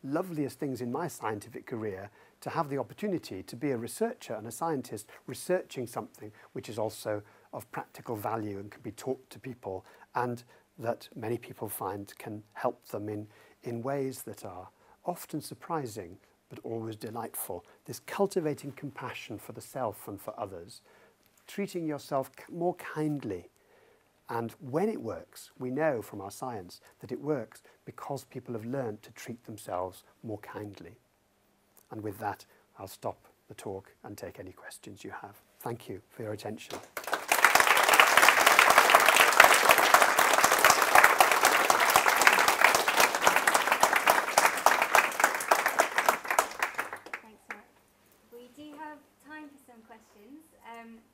loveliest things in my scientific career to have the opportunity to be a researcher and a scientist researching something which is also of practical value and can be taught to people, and that many people find can help them in ways that are often surprising but always delightful. This cultivating compassion for the self and for others, treating yourself more kindly. And when it works, we know from our science that it works because people have learned to treat themselves more kindly. And with that, I'll stop the talk and take any questions you have. Thank you for your attention.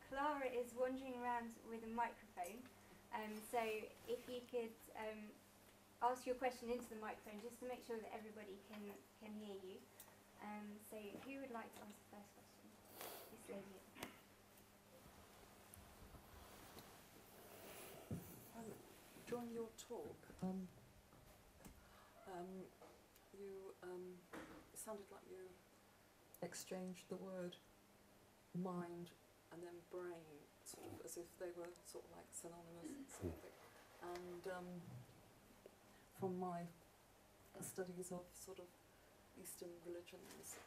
Clara is wandering around with a microphone, so if you could ask your question into the microphone just to make sure that everybody can hear you. So who would like to ask the first question? This lady at the front. During your talk, it sounded like you exchanged the word mind and then brain, sort of as if they were sort of like synonymous. And from my studies of sort of Eastern religions,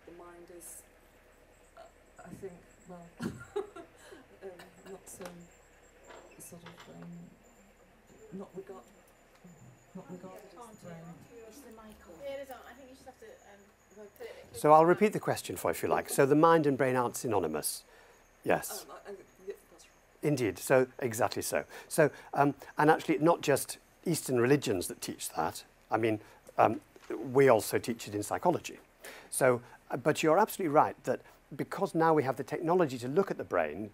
the mind is, I think, well, not so sort of not regarded as the brain. Is the mic on? Yeah, it is on. I think you just have to put it. So I'll repeat the question for you if you like. So the mind and brain aren't synonymous. Yes. Yeah, that's right. Indeed. So exactly so. So and actually not just Eastern religions that teach that. I mean, we also teach it in psychology. So, but you're absolutely right that because now we have the technology to look at the brain,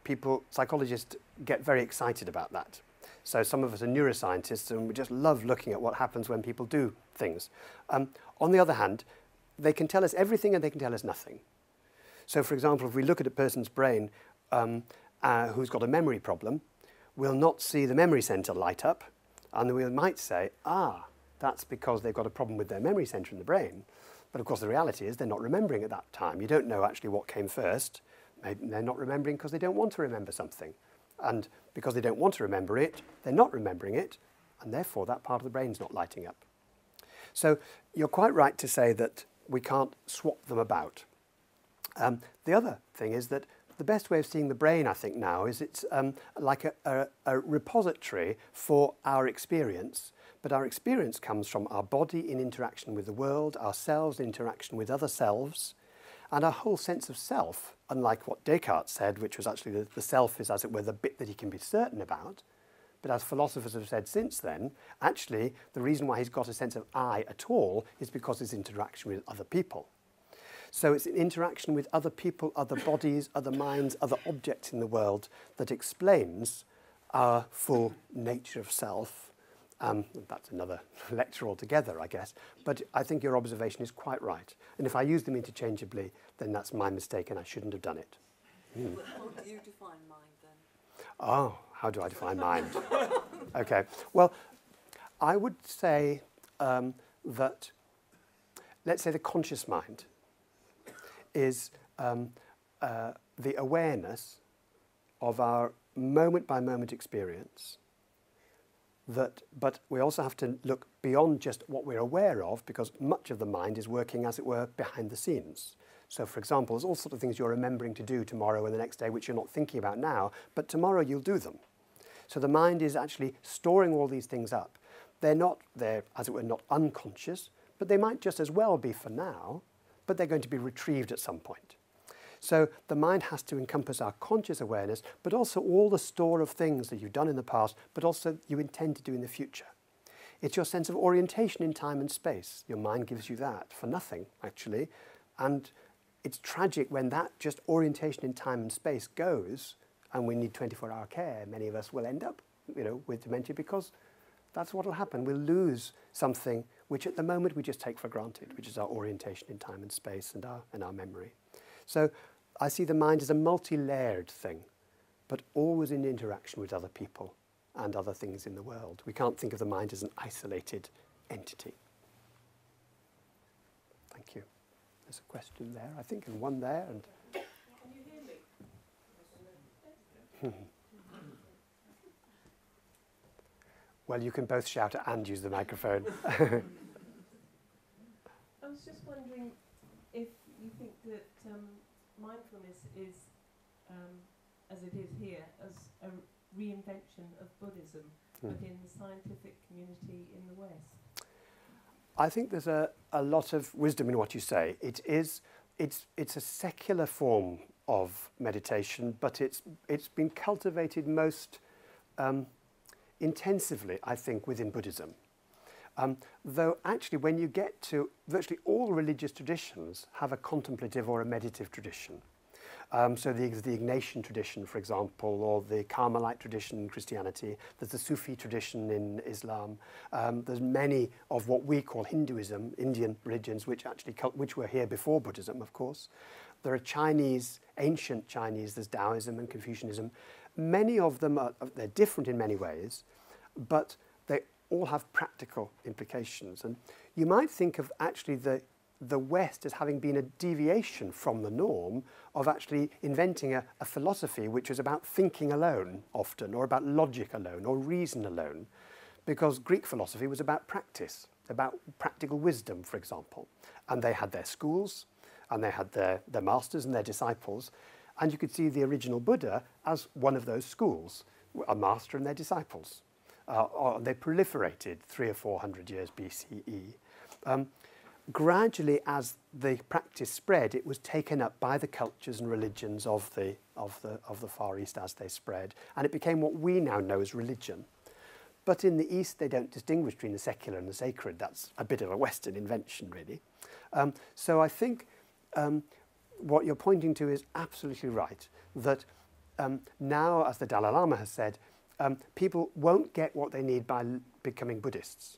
psychologists get very excited about that. So some of us are neuroscientists and we just love looking at what happens when people do things. On the other hand, they can tell us everything and they can tell us nothing. So for example, if we look at a person's brain who's got a memory problem, we'll not see the memory center light up, and we might say, that's because they've got a problem with their memory center in the brain. But of course the reality is they're not remembering at that time. You don't know actually what came first. Maybe they're not remembering because they don't want to remember something. And because they don't want to remember it, they're not remembering it, and therefore that part of the brain's not lighting up. So you're quite right to say that we can't swap them about. The other thing is that the best way of seeing the brain, I think now, is it's like a repository for our experience. but our experience comes from our body in interaction with the world, ourselves in interaction with other selves, and our whole sense of self, unlike what Descartes said, which was actually the self is, as it were, the bit that he can be certain about. But as philosophers have said since then, actually, the reason why he's got a sense of I at all is because his interaction with other people. So it's an interaction with other people, other bodies, other minds, other objects in the world that explains our full nature of self. That's another lecture altogether, I guess. But I think your observation is quite right. And if I use them interchangeably, then that's my mistake and I shouldn't have done it. But how do you define mind then? Oh, how do I define mind? Okay, well, I would say that, let's say the conscious mind is the awareness of our moment-by-moment experience. But we also have to look beyond just what we're aware of, because much of the mind is working, as it were, behind the scenes. So, for example, there's all sorts of things you're remembering to do tomorrow and the next day which you're not thinking about now, but tomorrow you'll do them. So the mind is actually storing all these things up. They're, as it were, not unconscious, but they might just as well be for now, but they're going to be retrieved at some point. So the mind has to encompass our conscious awareness, but also all the store of things that you've done in the past, but also you intend to do in the future. It's your sense of orientation in time and space. Your mind gives you that for nothing, actually. And it's tragic when that just orientation in time and space goes, and we need 24-hour care. Many of us will end up, with dementia, because that's what will happen. We'll lose something which at the moment we just take for granted, which is our orientation in time and space and our memory. So I see the mind as a multi-layered thing, but always in interaction with other people and other things in the world. We can't think of the mind as an isolated entity. Thank you. There's a question there, I think, and one there. And Can you hear me? well, you can both shout and use the microphone. I was just wondering if you think that mindfulness is, as it is here, as a reinvention of Buddhism, but in the scientific community in the West. I think there's a lot of wisdom in what you say. It's a secular form of meditation, but it's been cultivated most intensively, I think, within Buddhism. Though actually when you get to virtually all religious traditions have a contemplative or a meditative tradition. So the Ignatian tradition, for example, or the Carmelite tradition in Christianity. There's the Sufi tradition in Islam. There's many of what we call Hinduism, Indian religions, which were here before Buddhism, of course. There are Chinese, ancient Chinese, there's Taoism and Confucianism. Many of them they're different in many ways, but they all have practical implications. And you might think of actually the West as having been a deviation from the norm of actually inventing a philosophy which was about thinking alone often, or about logic alone, or reason alone, because Greek philosophy was about practice, about practical wisdom, for example. And they had their schools, and they had their masters and their disciples, and you could see the original Buddha as one of those schools, a master and their disciples. They proliferated 300 or 400 years BCE. Gradually, as the practice spread, it was taken up by the cultures and religions of the Far East as they spread, and it became what we now know as religion. But in the East, they don't distinguish between the secular and the sacred. That's a bit of a Western invention, really. So I think what you're pointing to is absolutely right, that now, as the Dalai Lama has said, people won't get what they need by becoming Buddhists.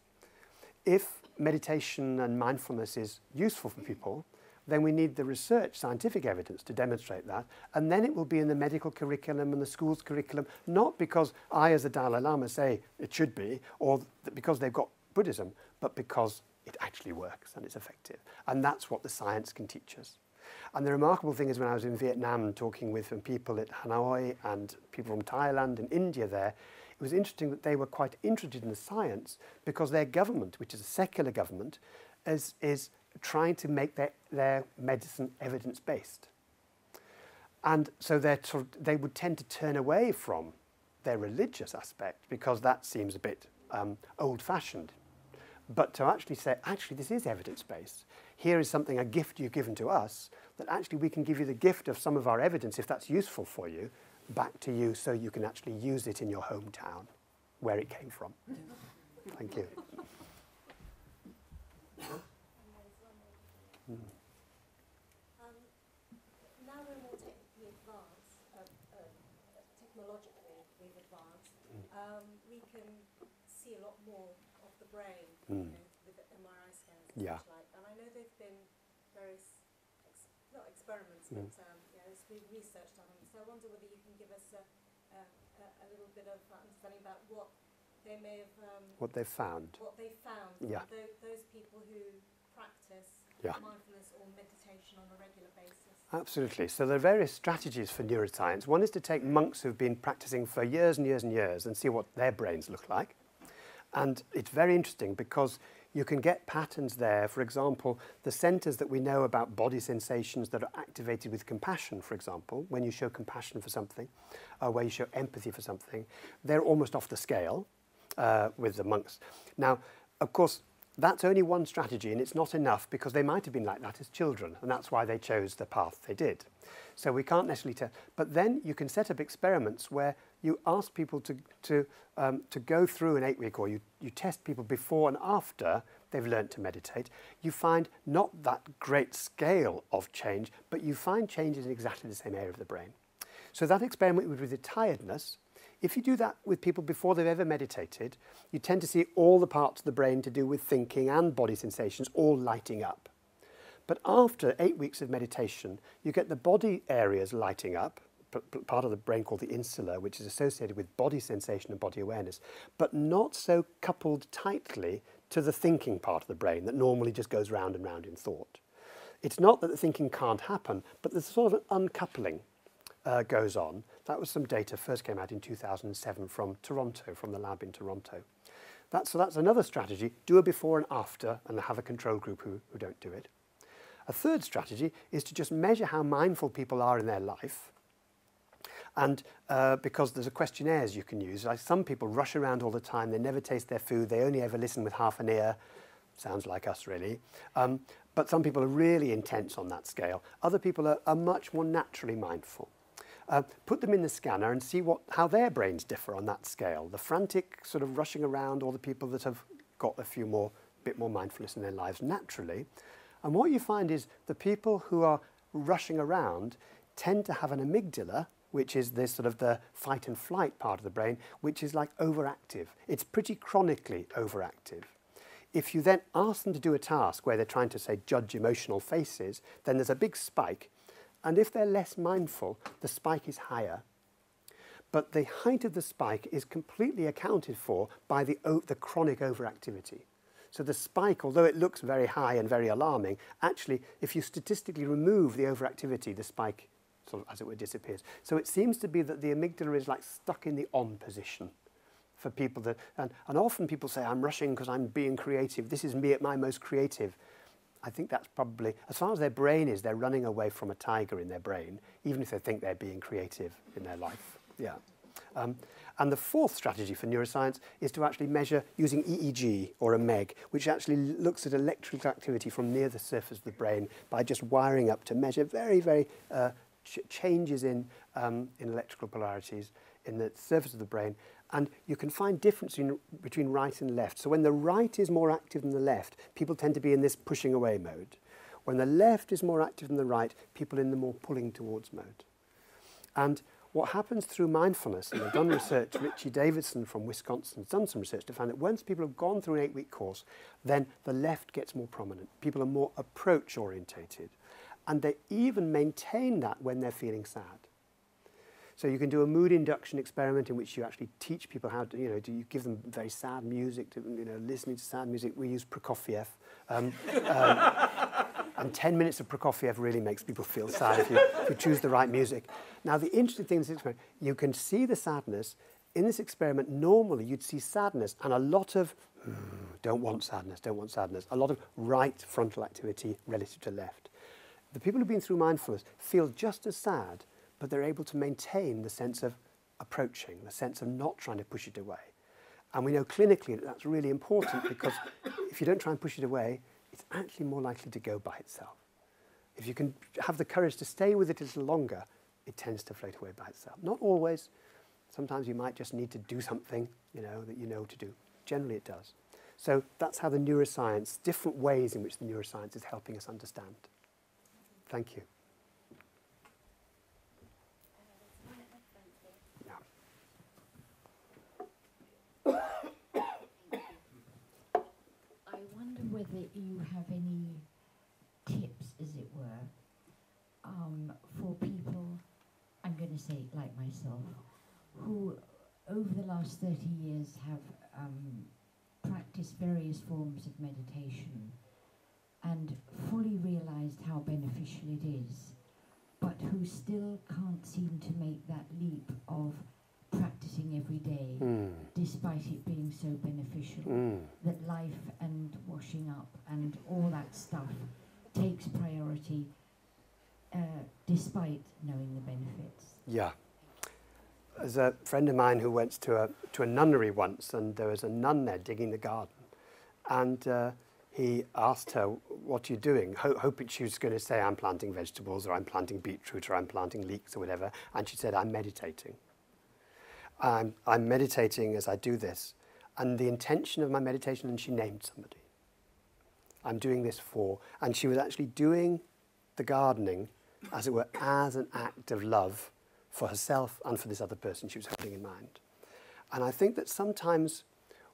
If meditation and mindfulness is useful for people, then we need the research, scientific evidence to demonstrate that, and then it will be in the medical curriculum and the school's curriculum, not because I, as the Dalai Lama, say it should be, or because they've got Buddhism, but because it actually works and it's effective. And that's what the science can teach us. And the remarkable thing is when I was in Vietnam talking with people at Hanoi and people from Thailand and India there, it was interesting that they were quite interested in the science because their government, which is a secular government, is trying to make their medicine evidence-based. And so they would tend to turn away from their religious aspect because that seems a bit old-fashioned. But to actually say, actually, this is evidence-based. Here is something, a gift you've given to us, that actually we can give you the gift of some of our evidence, if that's useful for you, back to you so you can actually use it in your hometown, where it came from. Thank you. Now we're more technically advanced, technologically we've advanced, we can see a lot more of the brain, you know, with the MRI scans and such like. And I know there've been various, not experiments, but you know, there's been research done on them. So I wonder whether you can give us a little bit of understanding about what they may have... what they found. What they found. Yeah. Those people who practice mindfulness or meditation on a regular basis. Absolutely. So there are various strategies for neuroscience. One is to take monks who've been practicing for years and years and years and see what their brains look like. And it's very interesting because you can get patterns there. For example, the centers that we know about body sensations that are activated with compassion, for example, when you show compassion for something, where you show empathy for something, they're almost off the scale with the monks. Now, of course, that's only one strategy, and it's not enough because they might have been like that as children, and that's why they chose the path they did. So we can't necessarily tell. But then you can set up experiments where you ask people to go through an 8-week, or you test people before and after they've learnt to meditate. You find not that great scale of change, but you find changes in exactly the same area of the brain. So that experiment with the tiredness, if you do that with people before they've ever meditated, you tend to see all the parts of the brain to do with thinking and body sensations all lighting up. But after 8 weeks of meditation, you get the body areas lighting up, part of the brain called the insula, which is associated with body sensation and body awareness, but not so coupled tightly to the thinking part of the brain that normally just goes round and round in thought. It's not that the thinking can't happen, but there's sort of an uncoupling goes on. That was some data first came out in 2007 from Toronto, from the lab in Toronto. So that's another strategy. Do a before and after and have a control group who don't do it. A third strategy is to just measure how mindful people are in their life. And because there's a questionnaires you can use. Like some people rush around all the time, they never taste their food, they only ever listen with half an ear. Sounds like us, really. But some people are really intense on that scale. Other people are much more naturally mindful. Put them in the scanner and see how their brains differ on that scale. The frantic sort of rushing around, or the people that have got a bit more mindfulness in their lives naturally. And what you find is the people who are rushing around tend to have an amygdala, which is this sort of the fight and flight part of the brain, which is like overactive. It's pretty chronically overactive. If you then ask them to do a task where they're trying to, say, judge emotional faces, then there's a big spike. And if they're less mindful, the spike is higher. But the height of the spike is completely accounted for by the chronic overactivity. So the spike, although it looks very high and very alarming, actually, if you statistically remove the overactivity, the spike sort of, as it were, disappears. So it seems to be that the amygdala is like stuck in the on position for people that, and often people say, I'm rushing because I'm being creative. This is me at my most creative. I think that's probably, as far as their brain is, they're running away from a tiger in their brain, even if they think they're being creative in their life. Yeah. And the fourth strategy for neuroscience is to actually measure using EEG or a MEG, which actually looks at electrical activity from near the surface of the brain by just wiring up to measure very, very changes in electrical polarities in the surface of the brain. And you can find difference between right and left. So when the right is more active than the left, people tend to be in this pushing away mode. When the left is more active than the right, people in the more pulling towards mode. And what happens through mindfulness, and they've done research, Richie Davidson from Wisconsin has done some research to find that once people have gone through an 8-week course, then the left gets more prominent. People are more approach orientated. And they even maintain that when they're feeling sad. So you can do a mood induction experiment in which you actually teach people how to, do you give them very sad music, listening to sad music. We use Prokofiev. And 10 minutes of Prokofiev really makes people feel sad if you choose the right music. Now, the interesting thing in this experiment, you can see the sadness. In this experiment, normally you'd see sadness and a lot of, don't want sadness, a lot of right frontal activity relative to left. The people who've been through mindfulness feel just as sad, but they're able to maintain the sense of approaching, the sense of not trying to push it away. And we know clinically that that's really important because if you don't try and push it away, it's actually more likely to go by itself. If you can have the courage to stay with it a little longer, it tends to float away by itself. Not always. Sometimes you might just need to do something, that you know to do. Generally it does. So that's how the neuroscience, different ways in which the neuroscience is helping us understand. Thank you. I wonder whether you have any tips, as it were, for people, I'm going to say like myself, who over the last 30 years have practiced various forms of meditation and fully realized how beneficial it is, but who still can't seem to make that leap of practicing every day, despite it being so beneficial, that life and washing up and all that stuff takes priority, despite knowing the benefits. Yeah. There's a friend of mine who went to a nunnery once, and there was a nun there digging the garden. And he asked her, what are you doing? Hoping she was going to say, I'm planting vegetables, or I'm planting beetroot, or I'm planting leeks, or whatever. And she said, I'm meditating. I'm meditating as I do this. And the intention of my meditation, and she named somebody. I'm doing this for, and she was actually doing the gardening, as it were, as an act of love for herself and for this other person she was holding in mind. And I think that sometimes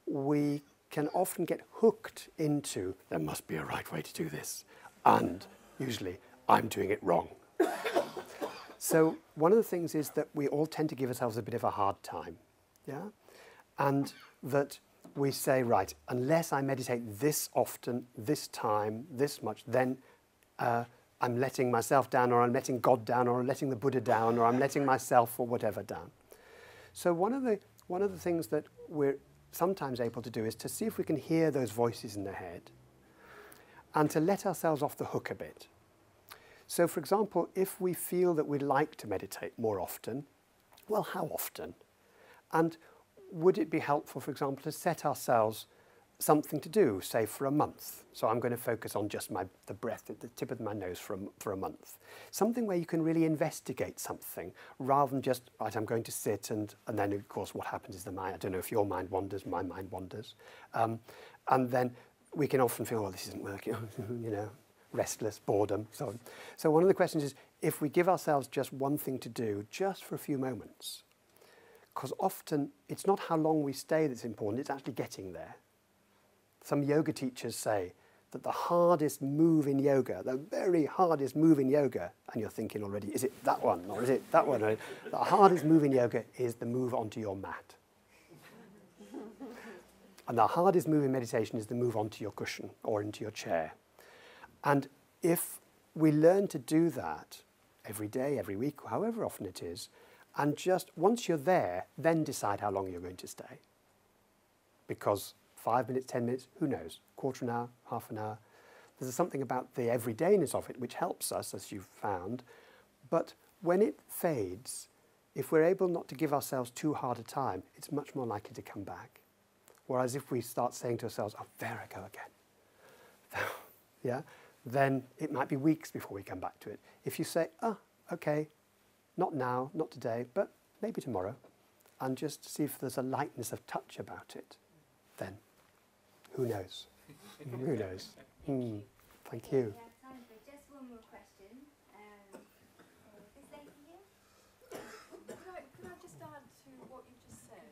we can often get hooked into, there must be a right way to do this, and usually I'm doing it wrong. So one of the things is that we all tend to give ourselves a bit of a hard time, yeah? And that we say, right, unless I meditate this often, this time, this much, then I'm letting myself down, or I'm letting God down, or I'm letting the Buddha down, or I'm letting myself or whatever down. So one of the things that we're sometimes able to do is to see if we can hear those voices in the head and to let ourselves off the hook a bit. So for example, if we feel that we'd like to meditate more often, well, how often? And would it be helpful, for example, to set ourselves something to do, say for a month? So I'm going to focus on just the breath at the tip of my nose for a month. Something where you can really investigate something rather than just, right, I'm going to sit and then of course what happens is the mind, I don't know if your mind wanders, my mind wanders. And then we can often feel, well, this isn't working, restless, boredom, so on. So one of the questions is, if we give ourselves just one thing to do, just for a few moments, because often it's not how long we stay that's important, it's actually getting there. Some yoga teachers say that the hardest move in yoga, the very hardest move in yoga, and you're thinking already, is it that one or is it that one? The hardest move in yoga is the move onto your mat. And the hardest move in meditation is the move onto your cushion or into your chair. And if we learn to do that every day, every week, however often it is, and just once you're there, then decide how long you're going to stay. Because 5 minutes, 10 minutes, who knows, quarter an hour, half an hour. There's something about the everydayness of it which helps us, as you've found. But when it fades, if we're able not to give ourselves too hard a time, it's much more likely to come back. Whereas if we start saying to ourselves, oh, there I go again, yeah, then it might be weeks before we come back to it. If you say, oh, okay, not now, not today, but maybe tomorrow, and just see if there's a lightness of touch about it, then who knows? Who knows? Thank you. We have time for just one more question. This lady here? Could I just add to what you just said?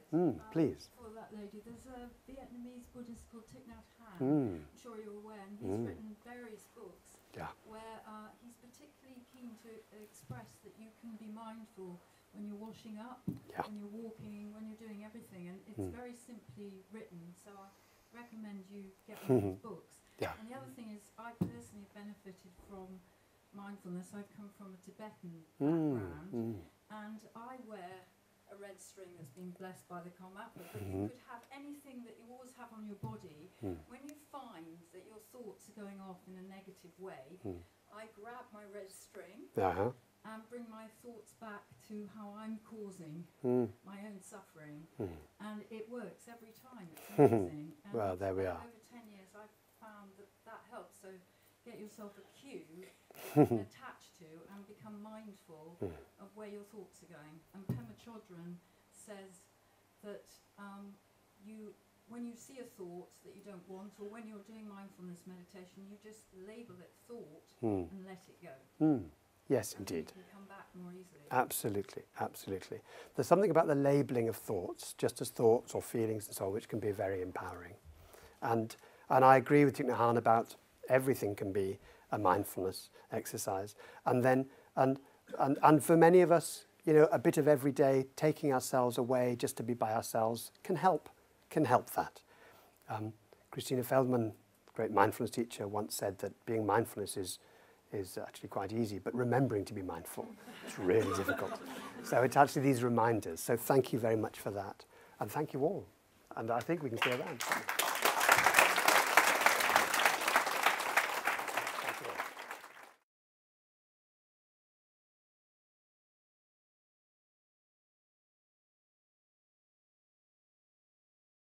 Please. For that lady, there's a Vietnamese Buddhist called Thich Nhat Hanh. I'm sure you're aware, and he's written various books where he's particularly keen to express that you can be mindful when you're washing up, when you're walking, when you're doing everything, and it's very simply written. So I recommend you get one of his books. Yeah. And the other thing is, I personally benefited from mindfulness. I've come from a Tibetan background, and I wear a red string that's been blessed by the Karmapa, but you could have anything that you always have on your body. When you find that your thoughts are going off in a negative way, I grab my red string and bring my thoughts back to how I'm causing my own suffering. And it works every time. It's amazing. And well, there we are. Over 10 years, I've found that that helps. So get yourself a cue that you can attach to and become mindful of where your thoughts are going. And Pema Chodron says that when you see a thought that you don't want, or when you're doing mindfulness meditation, you just label it thought and let it go. Yes, and indeed. You can come back more easily. Absolutely, absolutely. There's something about the labelling of thoughts, just as thoughts or feelings and so on, which can be very empowering. And I agree with Thich Nhat Hanh about everything can be a mindfulness exercise. And then, and for many of us, you know, a bit of every day, taking ourselves away just to be by ourselves can help that. Christina Feldman, great mindfulness teacher, once said that being mindfulness is actually quite easy, but remembering to be mindful is really difficult. So it's actually these reminders. So thank you very much for that. And thank you all. And I think we can stay around.